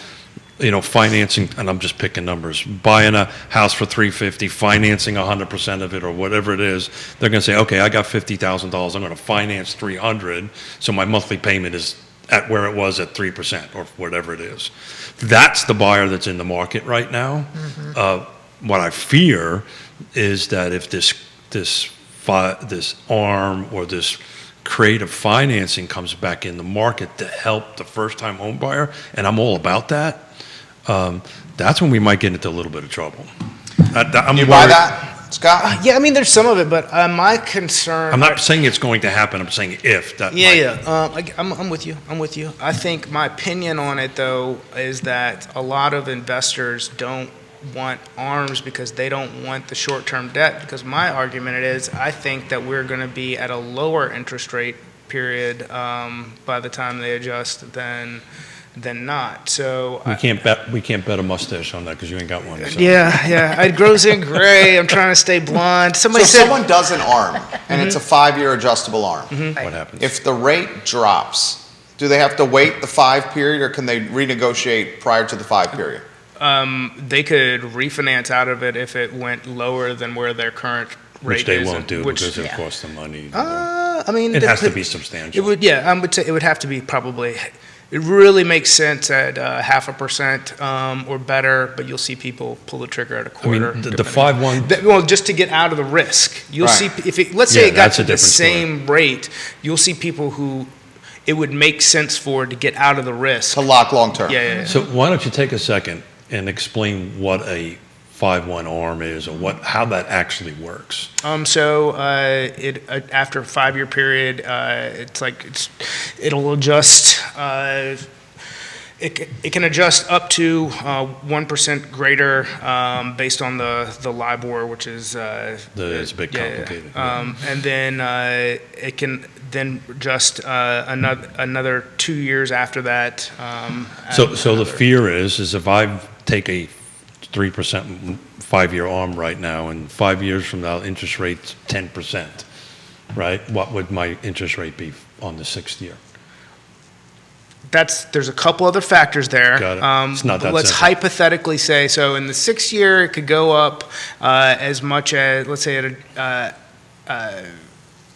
financing, and I'm just picking numbers, buying a house for $350, financing 100% of it or whatever it is, they're going to say, okay, I got $50,000, I'm going to finance $300, so my monthly payment is at where it was at 3% or whatever it is. That's the buyer that's in the market right now. Mm-hmm. What I fear is that if this ARM or this creative financing comes back in the market to help the first-time home buyer, and I'm all about that, that's when we might get into a little bit of trouble. Do you buy that, Scott? yeah, I mean, there's some of it, but my concern. I'm not saying it's going to happen. I'm saying if that. I'm with you. I think my opinion on it, though, is that a lot of investors don't want ARMs because they don't want the short-term debt. Because my argument is, I think that we're going to be at a lower interest rate period by the time they adjust than not. So we can't bet a mustache on that because you ain't got one. So. Yeah. It grows in gray. I'm trying to stay blonde. Somebody So said someone does an ARM, and it's a 5-year adjustable ARM. What happens? If the rate drops, do they have to wait the 5 period, or can they renegotiate prior to the 5 period? they could refinance out of it if it went lower than where their current rate Which they is. won't do because it yeah. costs them money. I mean, It has to be substantial. It would, yeah, I would say it would have to be probably. It really makes sense at 0.5% or better, but you'll see people pull the trigger at a I mean, quarter. the 5.1. Well, just to get out of the risk, you'll Right. see if it, let's say Yeah, it got that's to a the different story. same rate, you'll see people who it would make sense for to get out of the risk. To lock long term. Yeah. So why don't you take a second and explain what a 5.1 arm is or how that actually works? It after a 5-year period, it'll adjust. It can adjust up to 1% greater based on the LIBOR, which is It's a bit complicated. and then it can then adjust another 2 years after that. So the fear is if I take a 3% 5-year ARM right now, and 5 years from now, interest rate's 10%, right? What would my interest rate be on the 6th year? There's a couple other factors there. Got it. It's not But that let's simple. hypothetically say, so in the 6th year, it could go up as much as, let's say,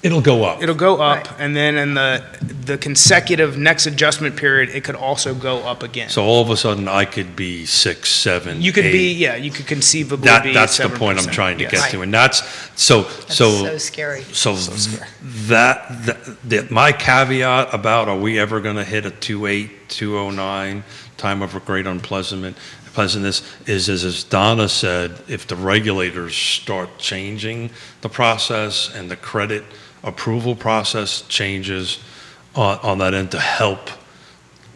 It'll go up. it'll go up, Right. and then in the consecutive next adjustment period, it could also go up again. So all of a sudden, I could be 6, 7, You could 8. be, you could conceivably be That's the point I'm 7%. trying to Yes. get to, and that's so That's so scary. So that my caveat about are we ever going to hit a 2.8, 2.09 time of great unpleasantness is as Donna said, if the regulators start changing the process and the credit approval process changes on that end to help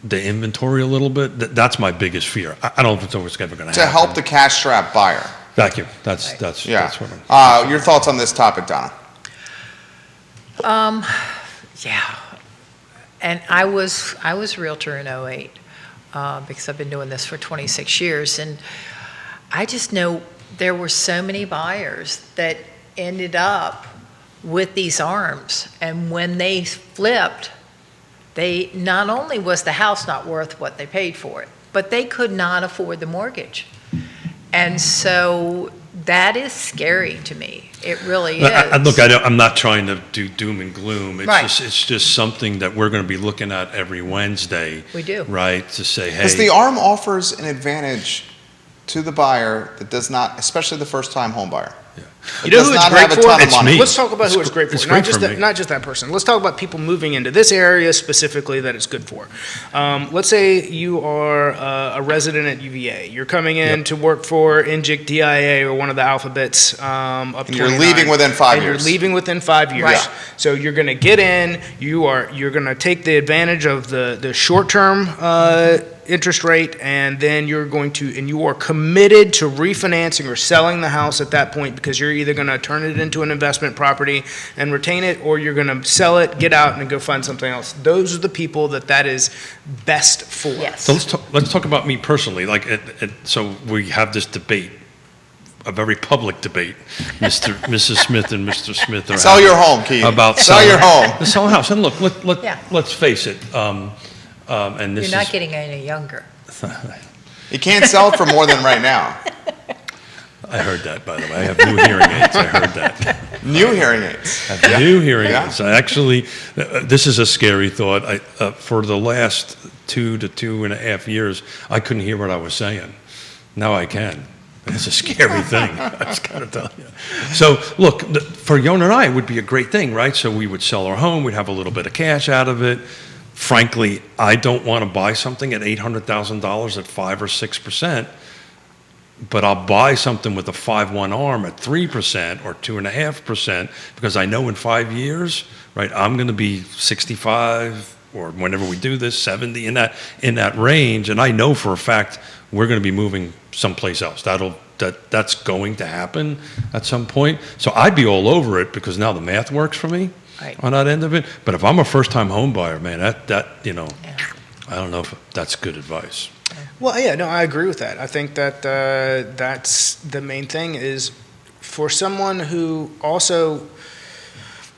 the inventory a little bit, that's my biggest fear. I don't know if it's always ever going to To happen. help the cash-strapped buyer. Thank you. That's Yeah. that's what I'm. Your thoughts on this topic, Donna? Yeah. And I was a realtor in '08 because I've been doing this for 26 years. And I just know there were so many buyers that ended up with these ARMs. And when they flipped, they not only was the house not worth what they paid for it, but they could not afford the mortgage. And so that is scary to me. It really is. Look, I'm not trying to do doom and gloom. Right. It's just something that we're going to be looking at every Wednesday. We do. Right, to say, hey. Because the ARM offers an advantage to the buyer that does not, especially the first-time home buyer. You know who it's great for? It's me. Let's talk about who it's great for. It's Not great just for that, me. not just that person. Let's talk about people moving into this area specifically that it's good for. Let's say you are a resident at UVA. You're coming in to work for NGIC, DIA, or one of the alphabets up And you're 29. leaving within 5 And years. you're leaving within 5 years. Right. So you're going to get in. You're going to take the advantage of the short-term interest rate, and then you are committed to refinancing or selling the house at that point, because you're either going to turn it into an investment property and retain it, or you're going to sell it, get out, and go find something else. Those are the people that is best for. Yes. So let's talk about me personally. So we have this debate, a very public debate. Mrs. Smith and Mr. Smith are Sell having your home, Keith. about Sell selling- your home. to sell a house. And look, Yeah. let's face it. And this You're not is getting any younger. You can't sell it for more than right now. I heard that, by the way. I have new hearing aids. I heard that. New hearing aids. I have new hearing Yeah. aids. I actually, this is a scary thought. For the last 2 to 2.5 years, I couldn't hear what I was saying. Now I can. It's a scary thing. I just got to tell you. So, look, for Yonna and I, it would be a great thing, right? So we would sell our home. We'd have a little bit of cash out of it. Frankly, I don't want to buy something at $800,000 at 5 or 6%, but I'll buy something with a 5/1 ARM at 3% or 2.5%, because I know in 5 years, right, I'm going to be 65, or whenever we do this, 70, in that range, and I know for a fact we're going to be moving someplace else. That's going to happen at some point. So I'd be all over it, because now the math works for me. Right. On that end of it. But if I'm a first-time home buyer, man, that Yeah. I don't know if that's good advice. Well, yeah, no, I agree with that. I think that that's the main thing is for someone who also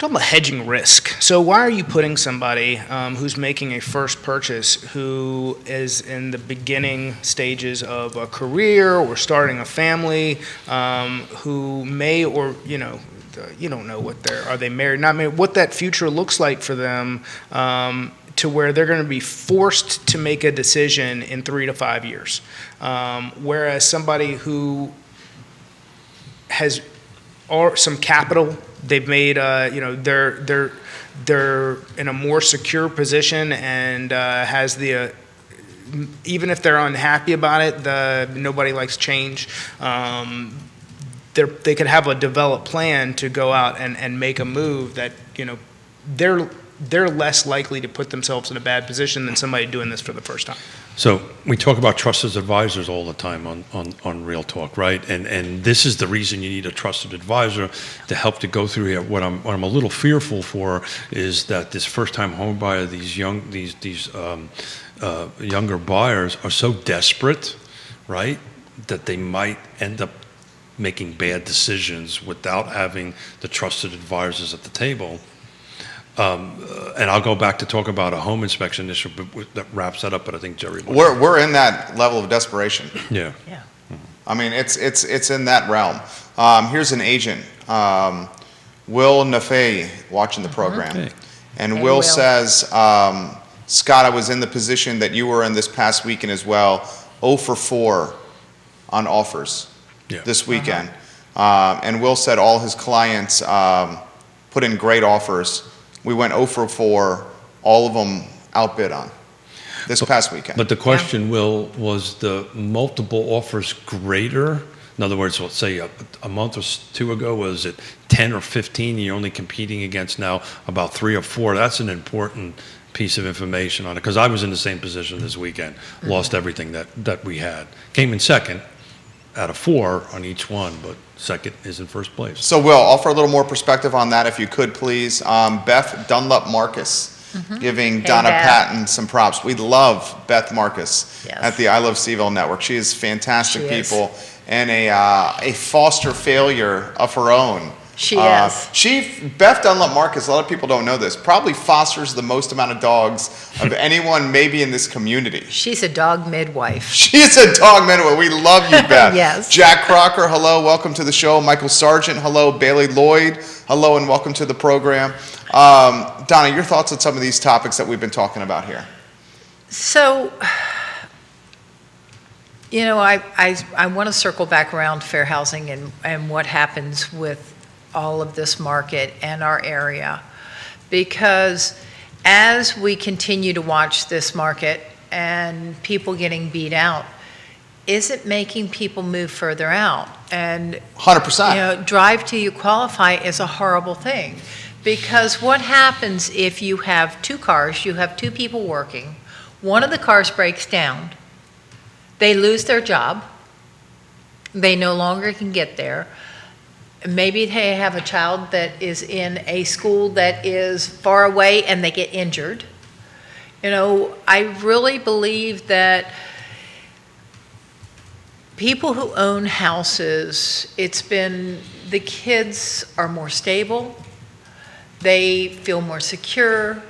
talking about hedging risk. So why are you putting somebody who's making a first purchase, who is in the beginning stages of a career or starting a family, who may, or you don't know are they married, not married, what that future looks like for them, to where they're going to be forced to make a decision in 3 to 5 years. Whereas somebody who has some capital, they've made, they're in a more secure position, and has the, even if they're unhappy about it, nobody likes change. They could have a developed plan to go out and make a move that, they're less likely to put themselves in a bad position than somebody doing this for the first time. So we talk about trusted advisors all the time on Real Talk, right? And this is the reason you need a trusted advisor to help to go through here. What I'm a little fearful for is that this first-time home buyer, these younger buyers are so desperate, right, that they might end up making bad decisions without having the trusted advisors at the table. And I'll go back to talk about a home inspection issue, but that wraps that up. But I think Jerry. We're in that level of desperation. Yeah. Yeah. I mean, it's in that realm. Here's an agent, Will Nafay, watching the program. Okay. And Hey, Will Will. says, Scott, I was in the position that you were in this past weekend as well, 0 for 4 on offers Yeah. this weekend. And Will said all his clients put in great offers. We went 0 for 4, all of them outbid on this past weekend. But the question, Will, was the multiple offers greater? In other words, let's say a month or two ago, was it 10 or 15? You're only competing against now about 3 or 4. That's an important piece of information on it, because I was in the same position this weekend, lost everything that we had. Came in second out of 4 on each one, but second is in first place. So, Will, offer a little more perspective on that, if you could, please. Beth Dunlap Marcus giving Hey, Donna Beth. Patton some props. We love Beth Marcus Yes. at the I Love Seville Network. She is fantastic She is. people and a foster failure of her own. She is. Beth Dunlap Marcus, a lot of people don't know this, probably fosters the most amount of dogs of anyone maybe in this community. She's a dog midwife. She's a dog man. We love you, Beth. Yes. Jack Crocker, hello, welcome to the show. Michael Sargent, hello. Bailey Lloyd, hello, and welcome to the program. Donna, your thoughts on some of these topics that we've been talking about here? So, you know, I want to circle back around to fair housing and what happens with all of this market and our area. Because as we continue to watch this market and people getting beat out, is it making people move further out? And 100%. you know, drive till you qualify is a horrible thing. Because what happens if you have 2 cars, you have 2 people working, one of the cars breaks down, they lose their job, they no longer can get there, maybe they have a child that is in a school that is far away and they get injured. You know, I really believe that people who own houses, the kids are more stable, they feel more secure,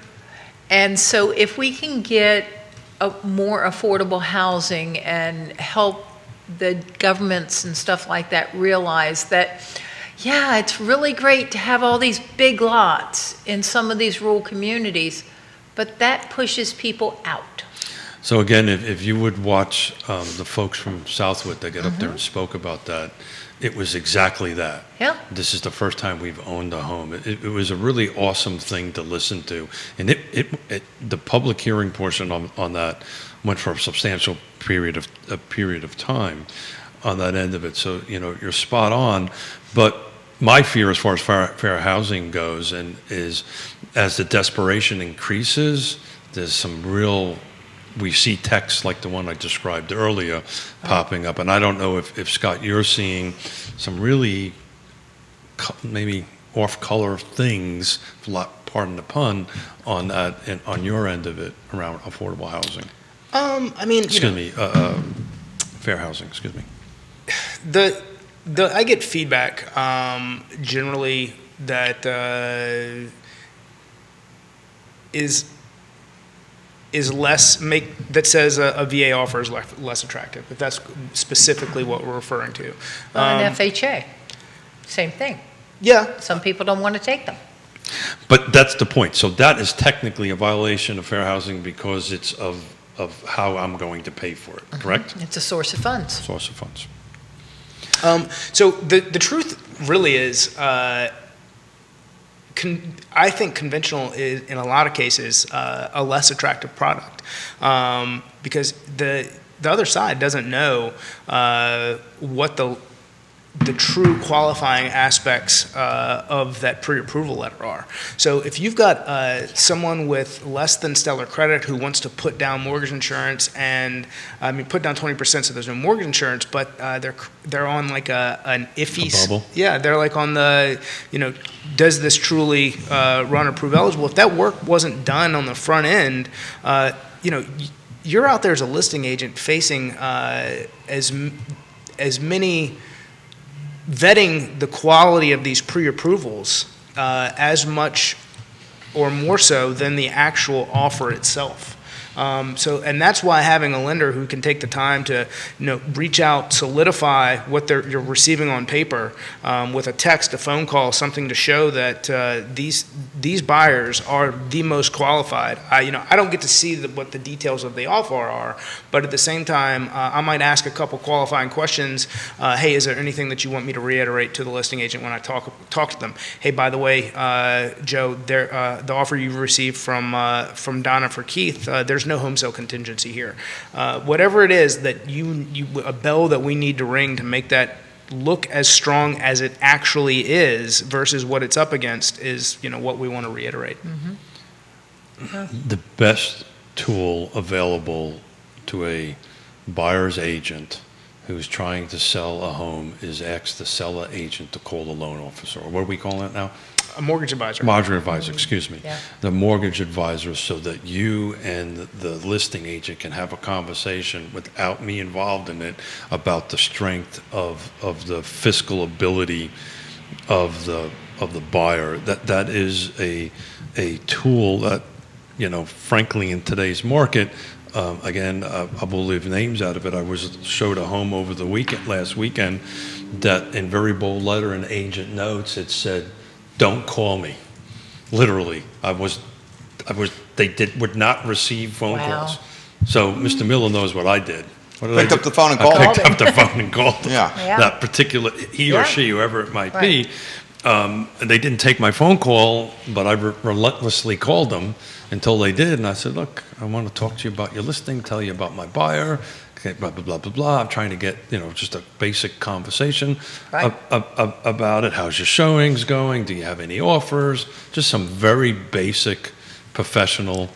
and so if we can get a more affordable housing and help the governments and stuff like that realize that, yeah, it's really great to have all these big lots in some of these rural communities, but that pushes people out. So again, if you would watch the folks from Southwood that get up there and spoke about that, it was exactly that. Yeah. This is the first time we've owned a home. It was a really awesome thing to listen to. And the public hearing portion on that went for a substantial period of time on that end of it. So, you know, you're spot on. But my fear as far as fair housing goes is as the desperation increases, there's some real, we see texts like the one I described earlier popping up. And I don't know if Scott, you're seeing some really maybe off-color things, pardon the pun, on that and on your end of it around affordable housing. I mean, Fair housing, excuse me. I get feedback generally that is less that says a VA offer is less attractive, if that's specifically what we're referring to. An FHA, same thing. Yeah. Some people don't want to take them. But that's the point. So that is technically a violation of fair housing because it's of how I'm going to pay for it, correct? It's a source of funds. Source of funds. So the truth really is, I think conventional is, in a lot of cases, a less attractive product because the other side doesn't know what the the true qualifying aspects of that pre-approval letter are. So if you've got someone with less than stellar credit who wants to put down mortgage insurance and, put down 20% so there's no mortgage insurance, but they're on like an iffy. A bubble? Yeah, they're like on the, does this truly run or prove eligible? If that work wasn't done on the front end, you're out there as a listing agent facing as many vetting the quality of these pre-approvals as much or more so than the actual offer itself. And that's why having a lender who can take the time to, reach out, solidify what you're receiving on paper with a text, a phone call, something to show that these buyers are the most qualified. I don't get to see what the details of the offer are, but at the same time, I might ask a couple qualifying questions. Hey, is there anything that you want me to reiterate to the listing agent when I talk to them? Hey, by the way, Joe, the offer you received from Donna for Keith, there's no home sale contingency here. Whatever it is that a bell that we need to ring to make that look as strong as it actually is versus what it's up against is, what we want to reiterate. Mm-hmm. The best tool available to a buyer's agent who's trying to sell a home is ask the seller agent to call the loan officer, or what are we calling it now? A mortgage advisor. Mortgage advisor, excuse me. Yeah. The mortgage advisor, so that you and the listing agent can have a conversation without me involved in it about the strength of the fiscal ability of the buyer. That is a tool that, frankly, in today's market, again, I will leave names out of it. I was showed a home over the last weekend, that in very bold letter in agent notes, it said, "Don't call me." Literally, they would not receive phone Wow. calls. So Mr. Miller knows what I did. What did I Picked do? up the phone and I called him. picked up the phone and called them. Yeah. That particular, he or Yeah. she, whoever it might Right. be. They didn't take my phone call, but I relentlessly called them until they did. And I said, "Look, I want to talk to you about your listing, tell you about my buyer, okay, blah, blah, blah, blah, blah. I'm trying to get, just a basic conversation Right. about it. How's your showings going? Do you have any offers?" Just some very basic professional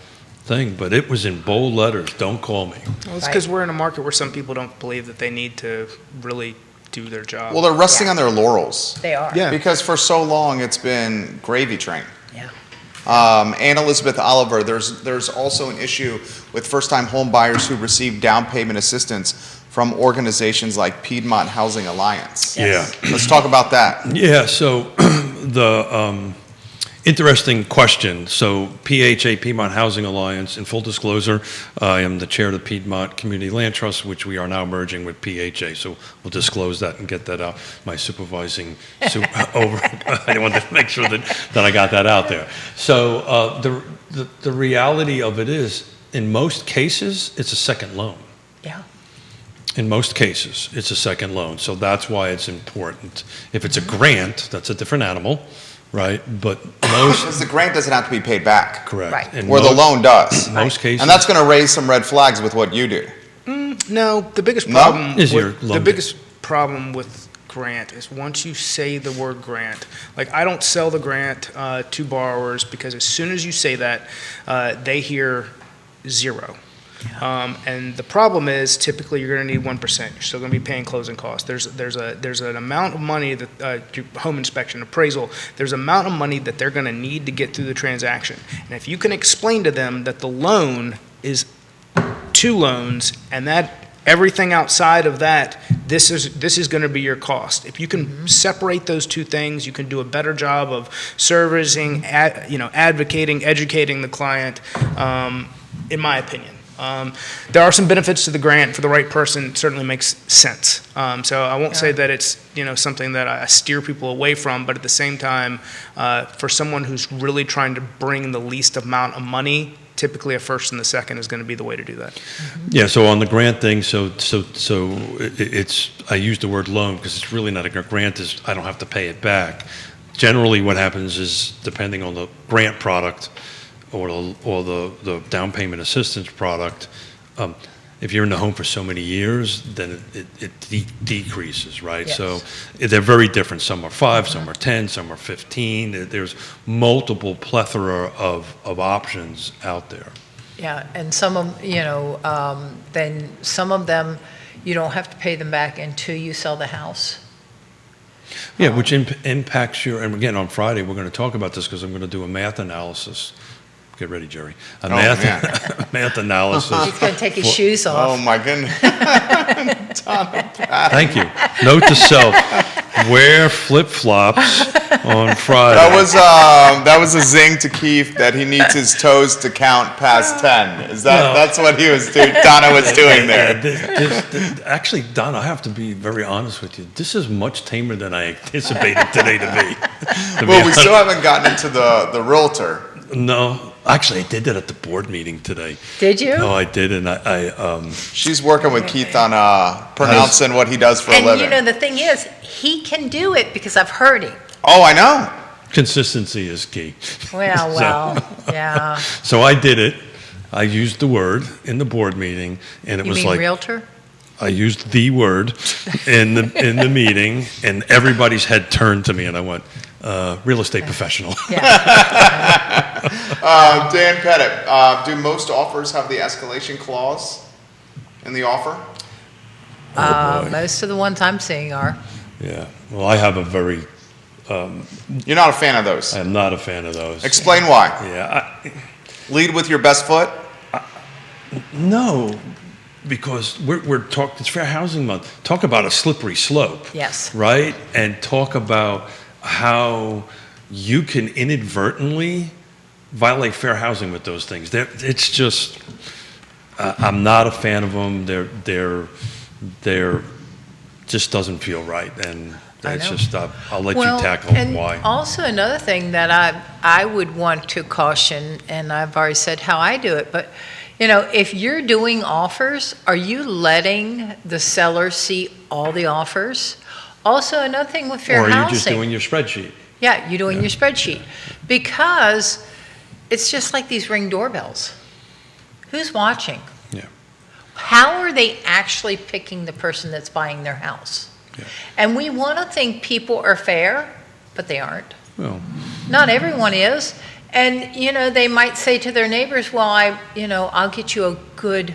thing. But it was in bold letters, "Don't call me." Well, it's Right. because we're in a market where some people don't believe that they need to really do their job. Well, they're resting Yeah. on their laurels. They are. Yeah. Because for so long, it's been gravy train. Yeah. And Elizabeth Oliver, there's also an issue with first-time home buyers who receive down payment assistance from organizations like Piedmont Housing Alliance. Yes. Yeah. Let's talk about that. Yeah, so the interesting question. So PHA, Piedmont Housing Alliance, in full disclosure, I am the chair of the Piedmont Community Land Trust, which we are now merging with PHA. So we'll disclose that and get that out. My supervising over. I wanted to make sure that I got that out there. So the reality of it is, in most cases, it's a second loan. Yeah. In most cases, it's a second loan. So that's why it's important. If it's a grant, that's a different animal, right? But most, Because the grant doesn't have to be paid back, correct. Right. In where the loan does. most cases. And that's going to raise some red flags with what you do. No, the biggest No? problem Is your with, the loan biggest problem with grant is once you say the word grant, like I don't sell the grant to borrowers because as soon as you say that, they hear zero. And the problem is typically you're going to need 1%. You're still going to be paying closing costs. There's an amount of money that home inspection, appraisal. There's an amount of money that they're going to need to get through the transaction. And if you can explain to them that the loan is 2 loans and that everything outside of that, this is going to be your cost. If you can separate those 2 things, you can do a better job of servicing, advocating, educating the client. In my opinion. There are some benefits to the grant for the right person. It certainly makes sense. So I won't say that it's something that I steer people away from, but at the same time, for someone who's really trying to bring the least amount of money, typically a first and the second is going to be the way to do that. Yeah, so on the grant thing, so it's, I use the word loan because it's really not a grant, is I don't have to pay it back. Generally what happens is, depending on the grant product or the down payment assistance product, if you're in the home for so many years, then it decreases, right? Yes. So they're very different. Some are 5, some are 10, some are 15. There's multiple plethora of options out there. Yeah, and some of, then some of them, you don't have to pay them back until you sell the house. Yeah, which impacts your, and again, on Friday, we're going to talk about this because I'm going to do a math analysis. Get ready, Jerry. A math analysis. He's going to take his shoes off. Oh, my goodness. Donna Patton. Thank you. Note to self, wear flip-flops on Friday. That was a zing to Keith that he needs his toes to count past 10. That's what he was doing, Donna was doing there. Actually, Donna, I have to be very honest with you. This is much tamer than I anticipated today to be. Well, we still haven't gotten into the realtor. No. Actually, I did that at the board meeting today. Did you? Oh, I did, and I She's working with Keith on pronouncing what he does for a living. And the thing is, he can do it because I've heard him. Oh, I know. consistency is key. Well, yeah. So I did it. I used the word in the board meeting, and it You was mean like realtor? I used the word in the meeting, and everybody's head turned to me, and I went, real estate professional. Yeah. Dan Pettit, do most offers have the escalation clause in the offer? boy. Most of the ones I'm seeing are. Yeah. Well, I have a very. You're not a fan of those. I'm not a fan of those. Explain why. Yeah. Lead with your best foot. No, because we're talking. It's Fair Housing Month. Talk about a slippery slope. Yes. Right, and talk about how you can inadvertently violate fair housing with those things. It's just. I'm not a fan of them. They're just doesn't feel right, and it's just I'll let you tackle why. Also another thing that I would want to caution, and I've already said how I do it, but if you're doing offers, are you letting the seller see all the offers? Also, another thing with fair housing. Or are you just doing your spreadsheet? Yeah, you're doing your spreadsheet, because it's just like these Ring doorbells. Who's watching? Yeah. How are they actually picking the person that's buying their house? Yeah. And we want to think people are fair, but they aren't. Well, Not everyone is. And, they might say to their neighbors, well, I'll get you a good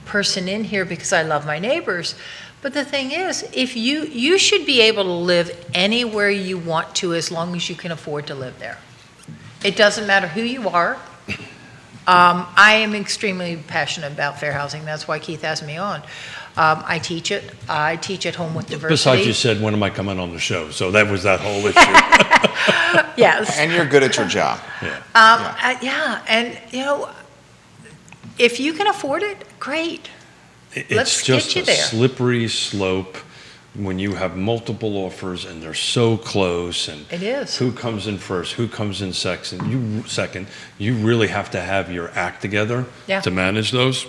person in here because I love my neighbors. But the thing is, if you should be able to live anywhere you want to as long as you can afford to live there. It doesn't matter who you are. I am extremely passionate about fair housing. That's why Keith asked me on. I teach it. I teach at home with diversity. besides, you said, when am I coming on the show? So that was that whole issue. Yes. And you're good at your job. Yeah. Yeah. And, if you can afford it, great. It's Let's just get you a there. slippery slope when you have multiple offers and they're so close, and It is. who comes in first, who comes in second. You really have to have your act together Yeah. to manage those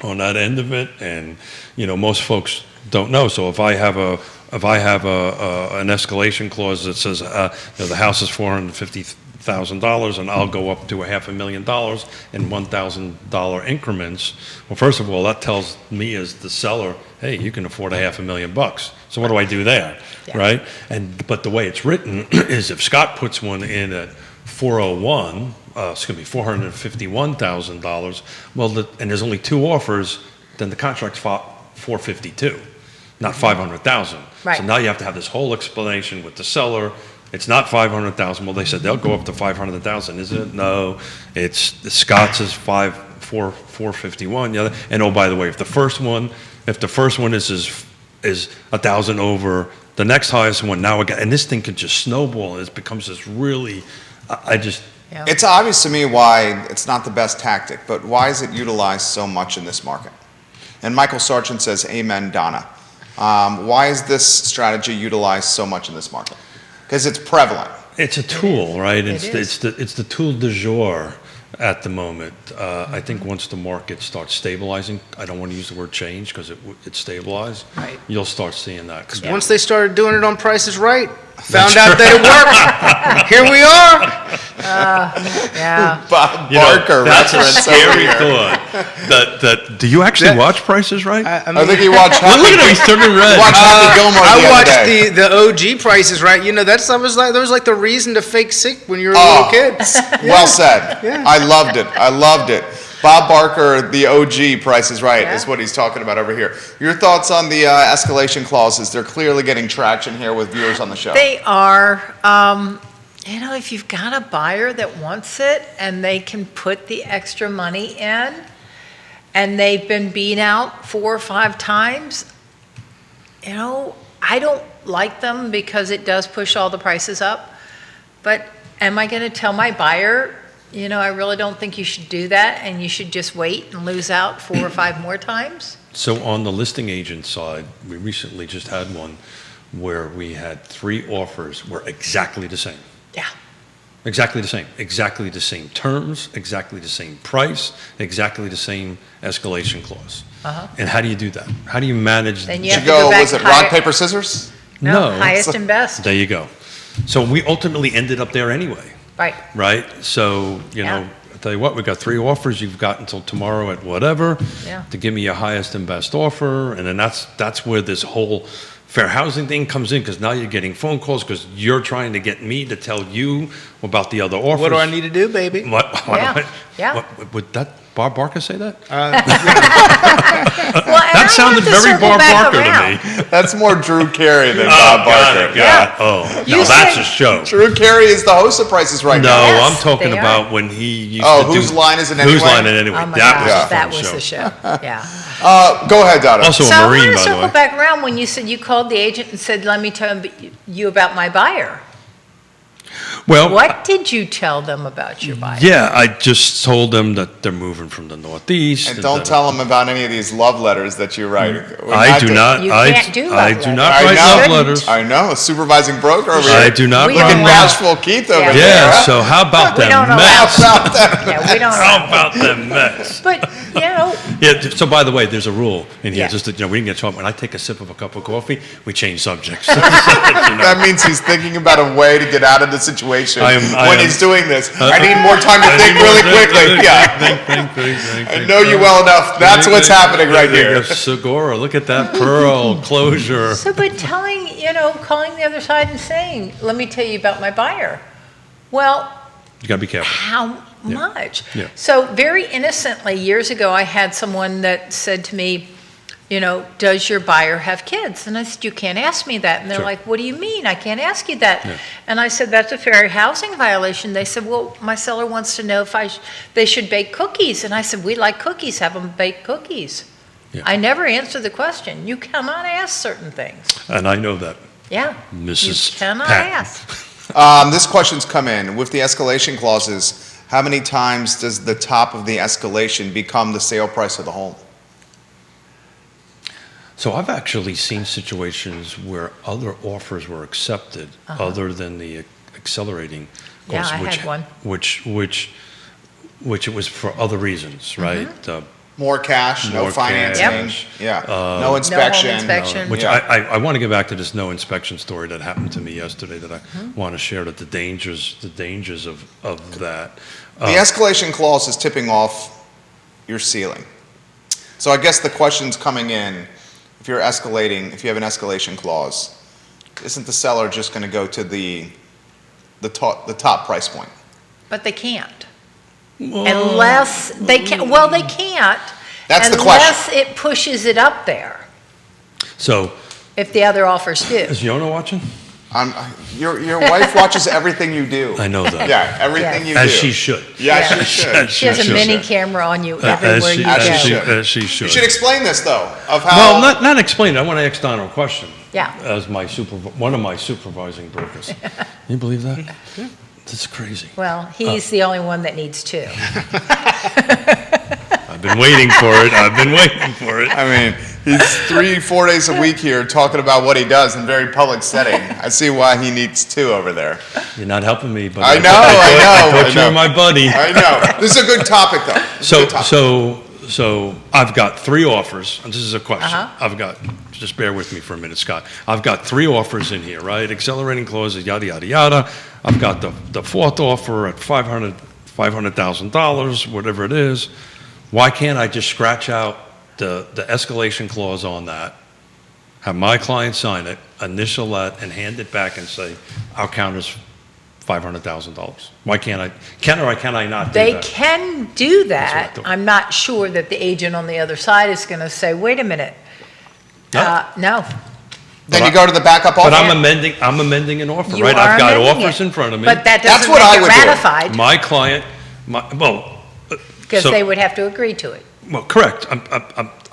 on that end of it. And most folks don't know. So if I have an escalation clause that says the house is $450,000 and I'll go up to $500,000 in $1,000 increments. Well, first of all, that tells me as the seller, hey, you can afford $500,000. So what do I do there, Yeah. right? But the way it's written is if Scott puts one in at 401, it's going to be $451,000. Well, and there's only two offers, then the contract's $452, not $500,000. Right. So now you have to have this whole explanation with the seller. It's not $500,000. Well, they said they'll go up to $500,000, isn't it? No, it's Scott's is $451. Yeah, and oh, by the way, if the first one is $1,000 over the next highest one, now again, and this thing could just snowball. It becomes this really, Yeah. It's obvious to me why it's not the best tactic, but why is it utilized so much in this market? And Michael Sargent says, amen, Donna. Why is this strategy utilized so much in this market? Because it's prevalent. It's a tool, right? It is. It's the tool du jour at the moment. I think once the market starts stabilizing, I don't want to use the word change because it's stabilized. Right. You'll start seeing that. Yeah. Once they started doing it on Price is Right, found out that it worked. Here we are. Yeah. Bob You know, Barker that's a reference over scary here. thought. That do you actually watch Prices Right? I think he watched Look Happy, at him, he's turning red. watched Happy Gilmore the I other watched day. the OG Prices Right. You know, that was like the reason to fake sick when you were a Oh. little kid. Well said. Yeah. I loved it. I loved it. Bob Barker, the OG Price is Right, Yeah. is what he's talking about over here. Your thoughts on the escalation clauses? They're clearly getting traction here with viewers on the show. They are, you know, if you've got a buyer that wants it and they can put the extra money in and they've been beat out 4 or 5 times, you know, I don't like them because it does push all the prices up. But am I going to tell my buyer, you know, I really don't think you should do that and you should just wait and lose out 4 or 5 more times? So on the listing agent side, we recently just had one where we had 3 offers were exactly the same. Yeah. Exactly the same. Exactly the same terms, exactly the same price, exactly the same escalation clause. Uh-huh. And how do you do that? How do you manage? Then Did have you to go go, back was it higher- rock, paper, scissors? No, No. highest and best. There you go. So we ultimately ended up there anyway, Right. right? So, you know, I tell you what, we got 3 offers. You've got until tomorrow at whatever Yeah. to give me your highest and best offer. And then that's where this whole fair housing thing comes in, because now you're getting phone calls because you're trying to get me to tell you about the other offers. What do I need to do, baby? What do Yeah, yeah. would that Bob Barker say that? Well, and That I sounded have to very circle Bob back Barker around. to me. That's more Drew Carey than Bob Barker. God. Oh, You no, that's said- a show. Drew Carey is the host of Price is Right No, now. Yes, I'm talking they are. about when he used Oh, to do. Whose Line Is It Whose Anyway? Line Is It Anyway? Oh my That gosh, was a that fun was show. the show. Yeah. Go ahead, Donna. Also So a I Marine, want to by the circle way. back around when you said you called the agent and said, "Let me tell you about my buyer." Well, What did you tell them about your buyer? yeah, I just told them that they're moving from the Northeast. And don't tell them about any of these love letters that you write. We're I do doing- not. You I can't do love I do letters. not I write know. love Shouldn't. letters. I know, supervising broker over I here. do not We write. don't Freaking allow- Nashville Keith over Yeah. there. Yeah. huh? So how about We them don't allow- Mets? About that. Yeah, we don't. How allow- about them Mets? But you know, Yeah. So by the way, there's a rule in here. Yeah. Just that, you know, we didn't get trouble. When I take a sip of a cup of coffee, we change subjects. That means he's thinking about a way to get out of the situation I when am- he's doing this. I need more time to think really quickly. Yeah. I know you well enough. That's what's happening right here. Segura, look at that pearl closure. so but telling, you know, calling the other side and saying, "Let me tell you about my buyer." Well, You gotta be careful. how much? Yeah. So very innocently, years ago, I had someone that said to me, you know, "Does your buyer have kids?" And I said, "You can't ask me that." And they're Sure. like, "What do you mean? I can't ask you that." Yeah. And I said, "That's a fair housing violation." They said, "Well, my seller wants to know if they should bake cookies." And I said, "We like cookies. Have them bake cookies." Yeah. I never answered the question. You cannot ask certain things. And I know that, Yeah. Mrs. You cannot Patton. ask. This question's come in. With the escalation clauses, how many times does the top of the escalation become the sale price of the home? So I've actually seen situations where other offers were accepted other than the accelerating Yeah, clause, I which, had one. which it was for other reasons, right? More cash, no More financing, cash. yeah, no inspection. No home inspection. Which Yeah. I want to get back to this no inspection story that happened to me yesterday that I want to share, that the dangers of that. The escalation clause is tipping off your ceiling. So I guess the question's coming in, if you're escalating, if you have an escalation clause, isn't the seller just going to go to the top price point? But they can't. Unless they can, well, they can't. That's the Unless it pushes it up there, So if the other offers do. is Yonna watching? Your wife watches everything you do. I know that. Yeah, everything you do. As she should. Yeah, Yeah. she should. She has a should. mini camera on you As everywhere she, you as go. she should. as she You should. should explain this though, of how. Well, not explain it. I want to ask Donna a question. Yeah. As one of my supervising brokers. Can you believe that? That's crazy. Well, he's the only one that needs two. I've been waiting for it. I've been waiting for it. I mean, he's 3-4 days a week here talking about what he does in very public setting. I see why he needs 2 over there. You're not helping me, but I know, I I thought you know. were my buddy. I know. This is a good topic though. This is a good topic. So I've got 3 offers, and this is a question. Uh-huh. Just bear with me for a minute, Scott. I've got 3 offers in here, right? Accelerating clauses, yada, yada, yada. I've got the 4th offer at $500,000, whatever it is. Why can't I just scratch out the escalation clause on that, have my client sign it, initial that, and hand it back and say, our counter's $500,000? Why can't I, can or can I not do They that? can do That's that. what I thought. I'm not sure that the agent on the other side is going to say, wait a minute. No. Then you go to the backup offer. But I'm amending an offer, You right? are I've got amending offers it. in front of me. But that That's doesn't what I make it would do. ratified, My client, because so- they would have to agree to it. well, correct.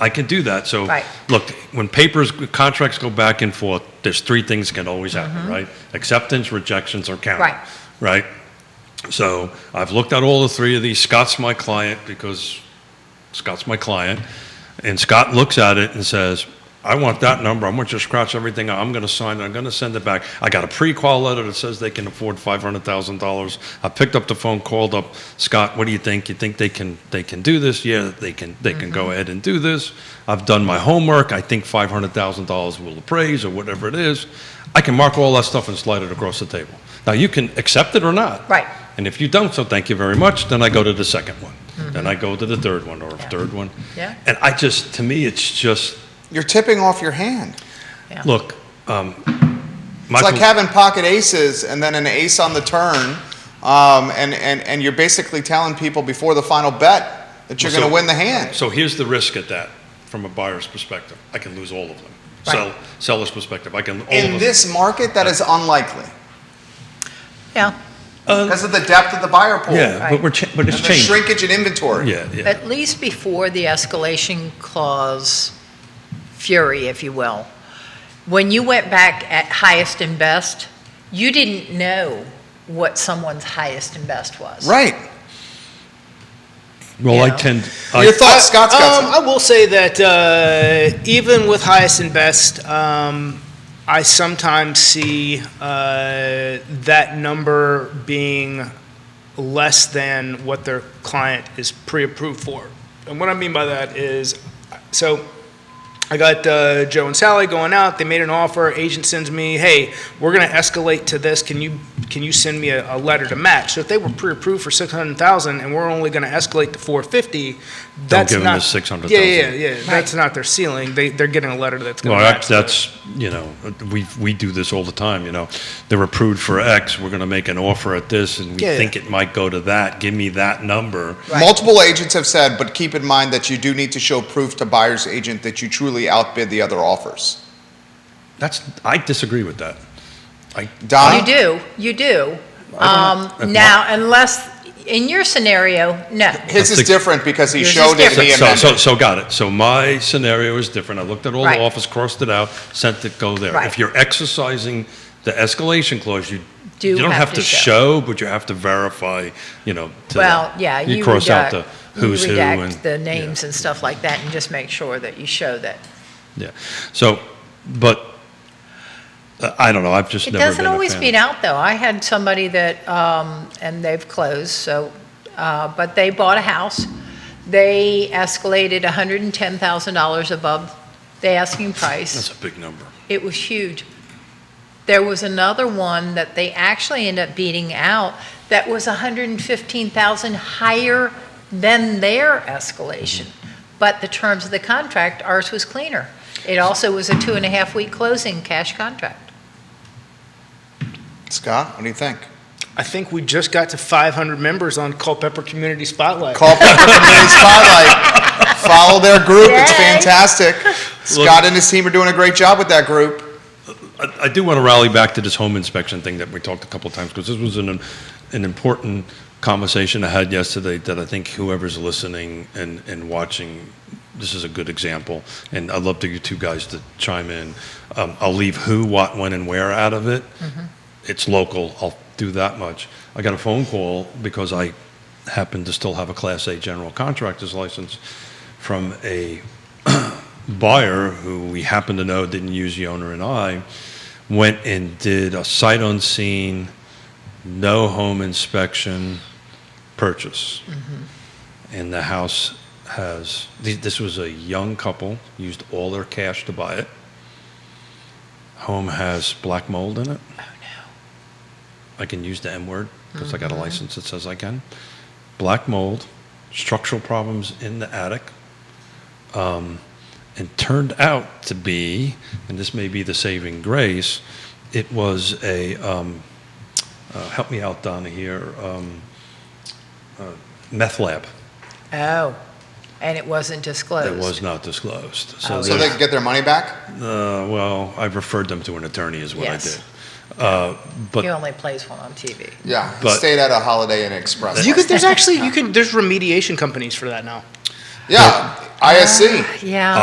I can do that. So, Right. look, when contracts go back and forth, there's 3 things can always happen, right? Acceptance, rejections, or counter. Right. Right? So I've looked at all the 3 of these. Scott's my client because Scott's my client. And Scott looks at it and says, I want that number. I'm going to scratch everything out. I'm going to sign it. I'm going to send it back. I got a pre-qual letter that says they can afford $500,000. I picked up the phone, called up Scott. What do you think? You think they can do this? Yeah, they can go ahead and do this. I've done my homework. I think $500,000 will appraise or whatever it is. I can mark all that stuff and slide it across the table. Now, you can accept it or not. Right. And if you don't, so thank you very much, then I go to the second one. Then I go to the third one or third one. Yeah. And to me, it's just, You're tipping off your hand. Yeah. look, It's like having pocket aces and then an ace on the turn, and you're basically telling people before the final bet that you're So- going to win the hand. So here's the risk at that, from a buyer's perspective. I can lose all of them. Right. Seller's perspective, I can, all of In them. this market, that is unlikely Yeah. because of the depth of the buyer pool Yeah, Right. but it's and the changing. shrinkage in inventory. Yeah, yeah. At least before the escalation clause fury, if you will, when you went back at highest and best, you didn't know what someone's highest and best was. Right. Well, you I know. tend, Your thoughts, Scott's got some. I will say that even with highest and best, I sometimes see that number being less than what their client is pre-approved for. And what I mean by that is, so I got Joe and Sally going out. They made an offer. Agent sends me, hey, we're going to escalate to this. Can you send me a letter to match? So if they were pre-approved for $600,000 and we're only going to esclate to $450,000, that's give them not the $600,000. Yeah. That's not their ceiling. They're getting a letter that's going to well, match. that's, we do this all the time, They're approved for X, we're going to make an offer at this, and we Yeah. think it might go to that. Give me that number. Right. Multiple agents have said, but keep in mind that you do need to show proof to buyer's agent that you truly outbid the other offers. I disagree with that. Donna? You do. If Now, unless, in your scenario, no. His is different because he Yours is showed it and he different. amended. So got it. So my scenario is different. I looked at all Right. the offers, crossed it out, sent it, go there. Right. If you're exercising the escalation clause, you don't have have to to show. show, but you have to verify, Well, yeah, you cross out redact- the who's you who redact and the names and stuff like that and just make sure that you show that. Yeah. So, but I don't know. I've just It never doesn't been a always fan. beat out, though. I had somebody that, and they've closed, so, but they bought a house. They escalated $110,000 above the asking price. That's a big number. It was huge. There was another one that they actually ended up beating out that was $115,000 higher than their escalation. But the terms of the contract, ours was cleaner. It also was a 2.5-week closing cash contract. Scott, what do you think? I think we just got to 500 members on Culpeper Community Spotlight. Culpeper Community Spotlight. Follow their group. It's Yay. fantastic. Scott and his team are doing a great job with that group. I do want to rally back to this home inspection thing that we talked a couple of times, because this was an important conversation I had yesterday that I think whoever's listening and watching, this is a good example. And I'd love to you two guys to chime in. I'll leave who, what, when, and where out of it. Mm-hmm. It's local. I'll do that much. I got a phone call because I happen to still have a Class A general contractor's license from a buyer who we happen to know didn't use Yonna and I, went and did a sight unseen, no home inspection purchase. And the house this was a young couple, used all their cash to buy it. Home has black mold in it. Oh, no. I can use the M word because I got a license that says I can. Black mold, structural problems in the attic. And turned out to be, and this may be the saving grace, it was a, help me out, Donna, here, meth lab. Oh, and it wasn't disclosed? That was not disclosed. Oh, So they can get their money back? Well, I've referred them to an attorney is what Yes. I did. But He only plays one on TV. Yeah, But- stayed at a Holiday Inn Express. There's remediation companies for that now. Yeah, ISC. Yeah.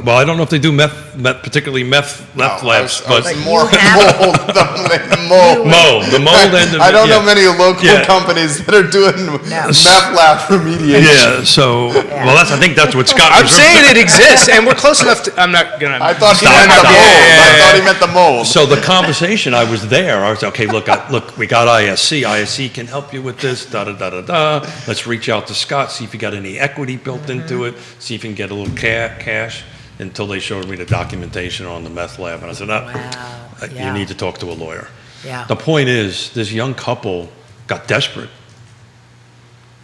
well, I don't know if they do particularly meth labs, I was but more You have- mold, the mold. the mold end of it. I don't know yeah. many local Yeah. companies that are doing meth lab remediation. Yeah, so, well, I think that's what Scott I'm was saying it exists, and we're close enough to, I'm not gonna. I thought he Stop, meant the stop. mold. Yeah, I thought he meant the mold. So the conversation, I was there. I was, okay, look, we got ISC. ISC can help you with this, da-da-da-da-da. Let's reach out to Scott, see if you got any equity built into it, see if you can get a little cash, until they showed me the documentation on the meth lab. And I said, no, Wow, you yeah. need to talk to a lawyer. Yeah. The point is, this young couple got desperate.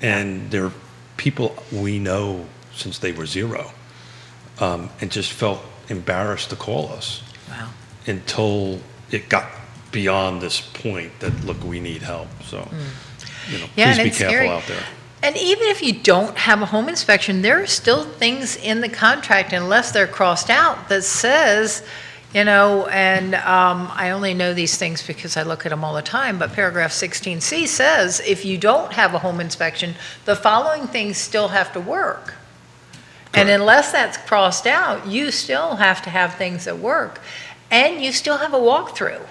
And they're people we know since they were zero, and just felt embarrassed to call us Wow. until it got beyond this point that, look, we need help. So, Yeah, please and be it's careful scary. out there. And even if you don't have a home inspection, there are still things in the contract, unless they're crossed out, that says, and I only know these things because I look at them all the time, but paragraph 16C says, if you don't have a home inspection, the following things still have to work. And Correct. unless that's crossed out, you still have to have things that work. And you still have a walkthrough.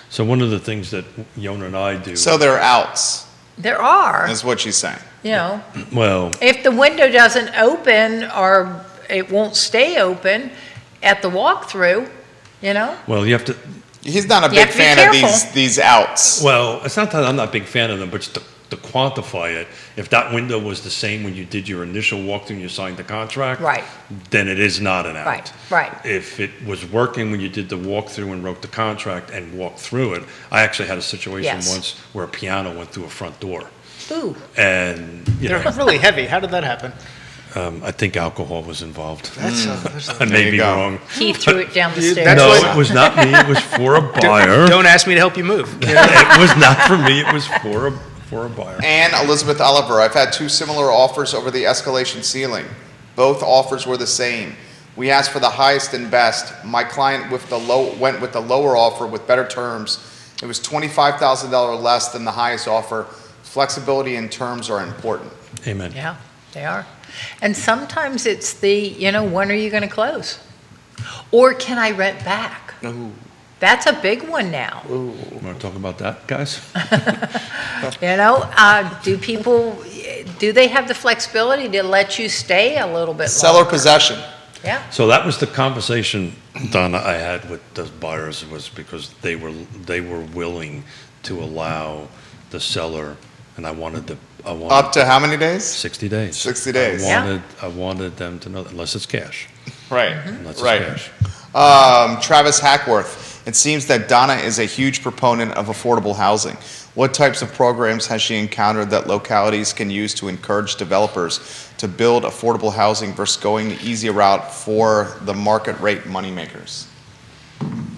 So one of the things that Yonna and I do, So they're outs, There are, is what she's saying. well, if the window doesn't open or it won't stay open at the walkthrough, well, you have to, He's not a You have big to be fan of careful. these outs. well, it's not that I'm not a big fan of them, but just to quantify it, if that window was the same when you did your initial walkthrough and you signed the contract, Right. then it is not an out. Right. If it was working when you did the walkthrough and wrote the contract and walked through it, I actually had a situation Yes. once where a piano went through a front door. Ooh, And, They're really heavy. How did that happen? I think alcohol was involved. That's I There may you be go. wrong. he threw it down the That's stairs. No, what- it was not me. It was for a buyer. Don't ask me to help you move. It was not for me. It was for a buyer. And Elizabeth Oliver, I've had two similar offers over the escalation ceiling. Both offers were the same. We asked for the highest and best. My client went with the lower offer with better terms. It was $25,000 less than the highest offer. Flexibility and terms are important. Amen. Yeah, they are. And sometimes it's when are you going to close? Or can I rent back? That's a big one now. Want to talk about that, guys? Do they have the flexibility to let you stay a little bit Seller longer? possession. Yeah, So that was the conversation, Donna, I had with those buyers, was because they were willing to allow the seller, and I wanted Up to how many days? 60 days. 60 days. I wanted them to know, unless it's cash. Right. Unless it's Right. cash. Travis Hackworth, it seems that Donna is a huge proponent of affordable housing. What types of programs has she encountered that localities can use to encourage developers to build affordable housing versus going the easy route for the market rate moneymakers?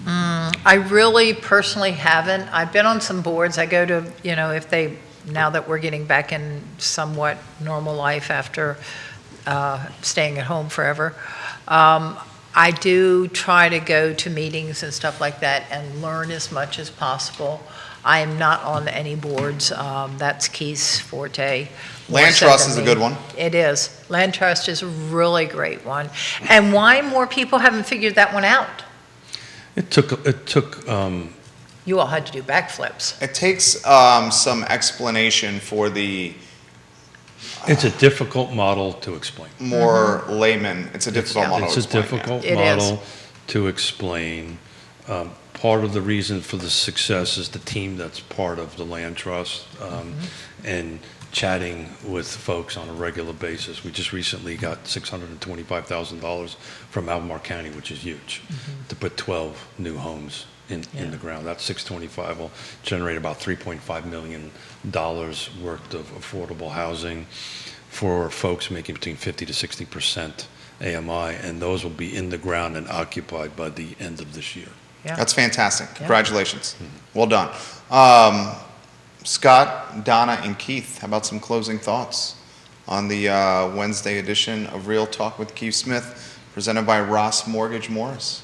I really personally haven't. I've been on some boards. I go to, now that we're getting back in somewhat normal life after staying at home forever, I do try to go to meetings and stuff like that and learn as much as possible. I am not on any boards. That's Keith's forte. more Land so trust than is a me. good one. It is. Land trust is a really great one. And why more people haven't figured that one out? It took, You all had to do backflips. It takes some explanation for the it's a difficult model to explain. more layman. It's a difficult model. It's to a explain, difficult It is. model to explain. Part of the reason for the success is the team that's part of the land trust, and chatting with folks on a regular basis. We just recently got $625,000 from Albemarle County, which is huge, to put 12 new homes in the ground. That 625 will generate about $3.5 million worth of affordable housing for folks making between 50 to 60% AMI, and those will be in the ground and occupied by the end of this year. Yeah. That's fantastic. Congratulations. Well done. Scott, Donna, and Keith, how about some closing thoughts on the Wednesday edition of Real Talk with Keith Smith, presented by Ross Mortgage Morris?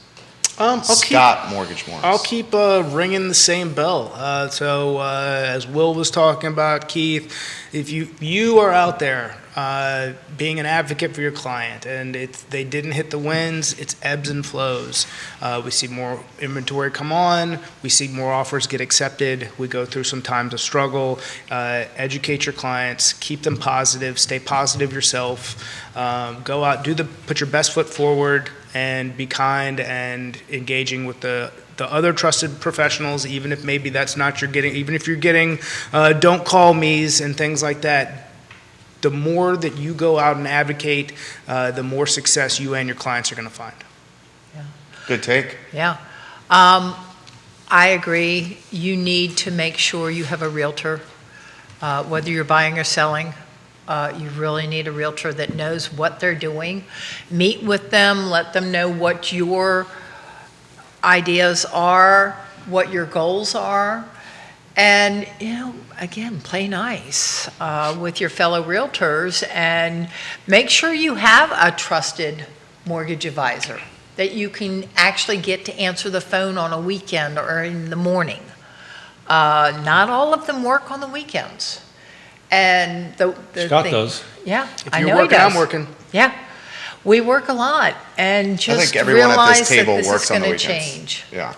Scott Mortgage Morris. I'll keep ringing the same bell. As Will was talking about, Keith, if you are out there being an advocate for your client, and they didn't hit the wins, it's ebbs and flows. We see more inventory come on. We see more offers get accepted. We go through some times of struggle. Educate your clients. Keep them positive. Stay positive yourself. Go out, put your best foot forward, and be kind and engaging with the other trusted professionals, even if maybe that's not even if you're getting don't call me's and things like that. The more that you go out and advocate, the more success you and your clients are going to find. Yeah. Good take. Yeah. I agree. You need to make sure you have a realtor, whether you're buying or selling. You really need a realtor that knows what they're doing. Meet with them, let them know what your ideas are, what your goals are, and, again, play nice with your fellow realtors, and make sure you have a trusted mortgage advisor that you can actually get to answer the phone on a weekend or in the morning. Not all of them work on the weekends. And the Scott thing, does. Yeah, If I you're know working, he does. I'm working. Yeah, we work a lot, and just I think everyone at this realize table that this works is on the going to weekends. change. Yeah.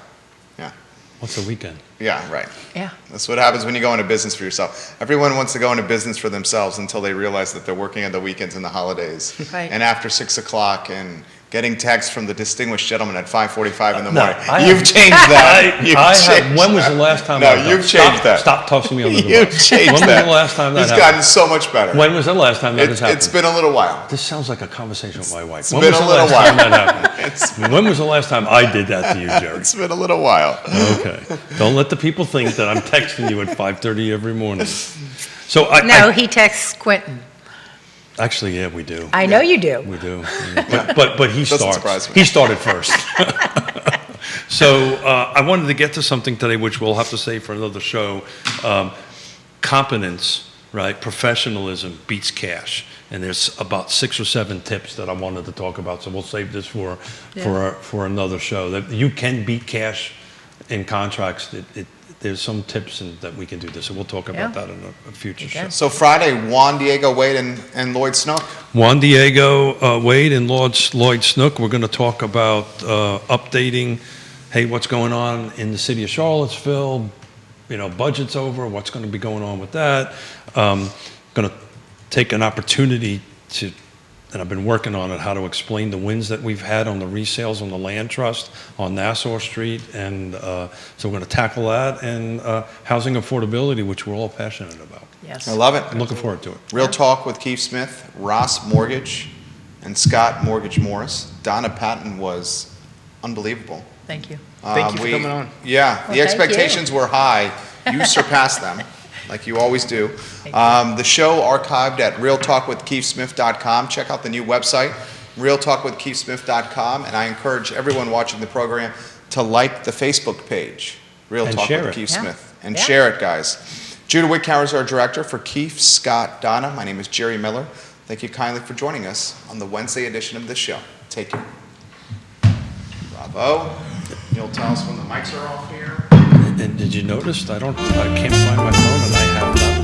What's the weekend? Yeah, right. Yeah, That's what happens when you go into business for yourself. Everyone wants to go into business for themselves until they realize that they're working on the weekends and the holidays. Right. And after 6 o'clock and getting texts from the distinguished gentleman at 5:45 in the No, morning. I You've have- changed that. When was the last time? No, I've done- you've changed that. Stop tossing me on the You've bus. changed When that. was the last time that It's happened? gotten so much better. When was the last time that has happened? It's been a little while. This sounds like a conversation with my wife. It's When been was a the little last while. time that happened? When was the last time I did that to you, Jerry? It's been a little while. Okay. Don't let the people think that I'm texting you at 5:30 every morning. So no, he texts Quentin. Actually, yeah, we do. I know you do. We do. But he Doesn't starts. surprise me. He started first. So I wanted to get to something today, which we'll have to say for another show. Competence, right? Professionalism beats cash. And there's about 6 or 7 tips that I wanted to talk about. So we'll save this for another show. That you can beat cash in contracts. There's some tips that we can do this. So we'll talk about that in a future show. So Friday, Juan Diego Wade and Lloyd Snook. Juan Diego Wade and Lloyd Snook. We're going to talk about updating, hey, what's going on in the city of Charlottesville? Budget's over. What's going to be going on with that? Going to take an opportunity and I've been working on it, how to explain the wins that we've had on the resales on the land trust on Nassau Street. And so we're going to tackle that, and housing affordability, which we're all passionate about. Yes. I love it. I'm looking forward to it. Real Talk with Keith Smith, Ross Mortgage, and Scott Mortgage Morris. Donna Patton was unbelievable. Thank you. Thank you for coming on. Yeah, Well, the thank expectations were high. You surpassed them, like you always do. The show archived at realtalkwithkeithsmith.com. Check out the new website, realtalkwithkeithsmith.com, and I encourage everyone watching the program to like the Facebook page, Real And Talk share with it. Keith Yeah. Smith, and Yeah. share it, guys. Judah Whitcower is our director for Keith, Scott, Donna. My name is Jerry Miller. Thank you kindly for joining us on the Wednesday edition of this show. Take care. Bravo. You'll tell us when the mics are off here. And did you notice I can't find my phone, and I have that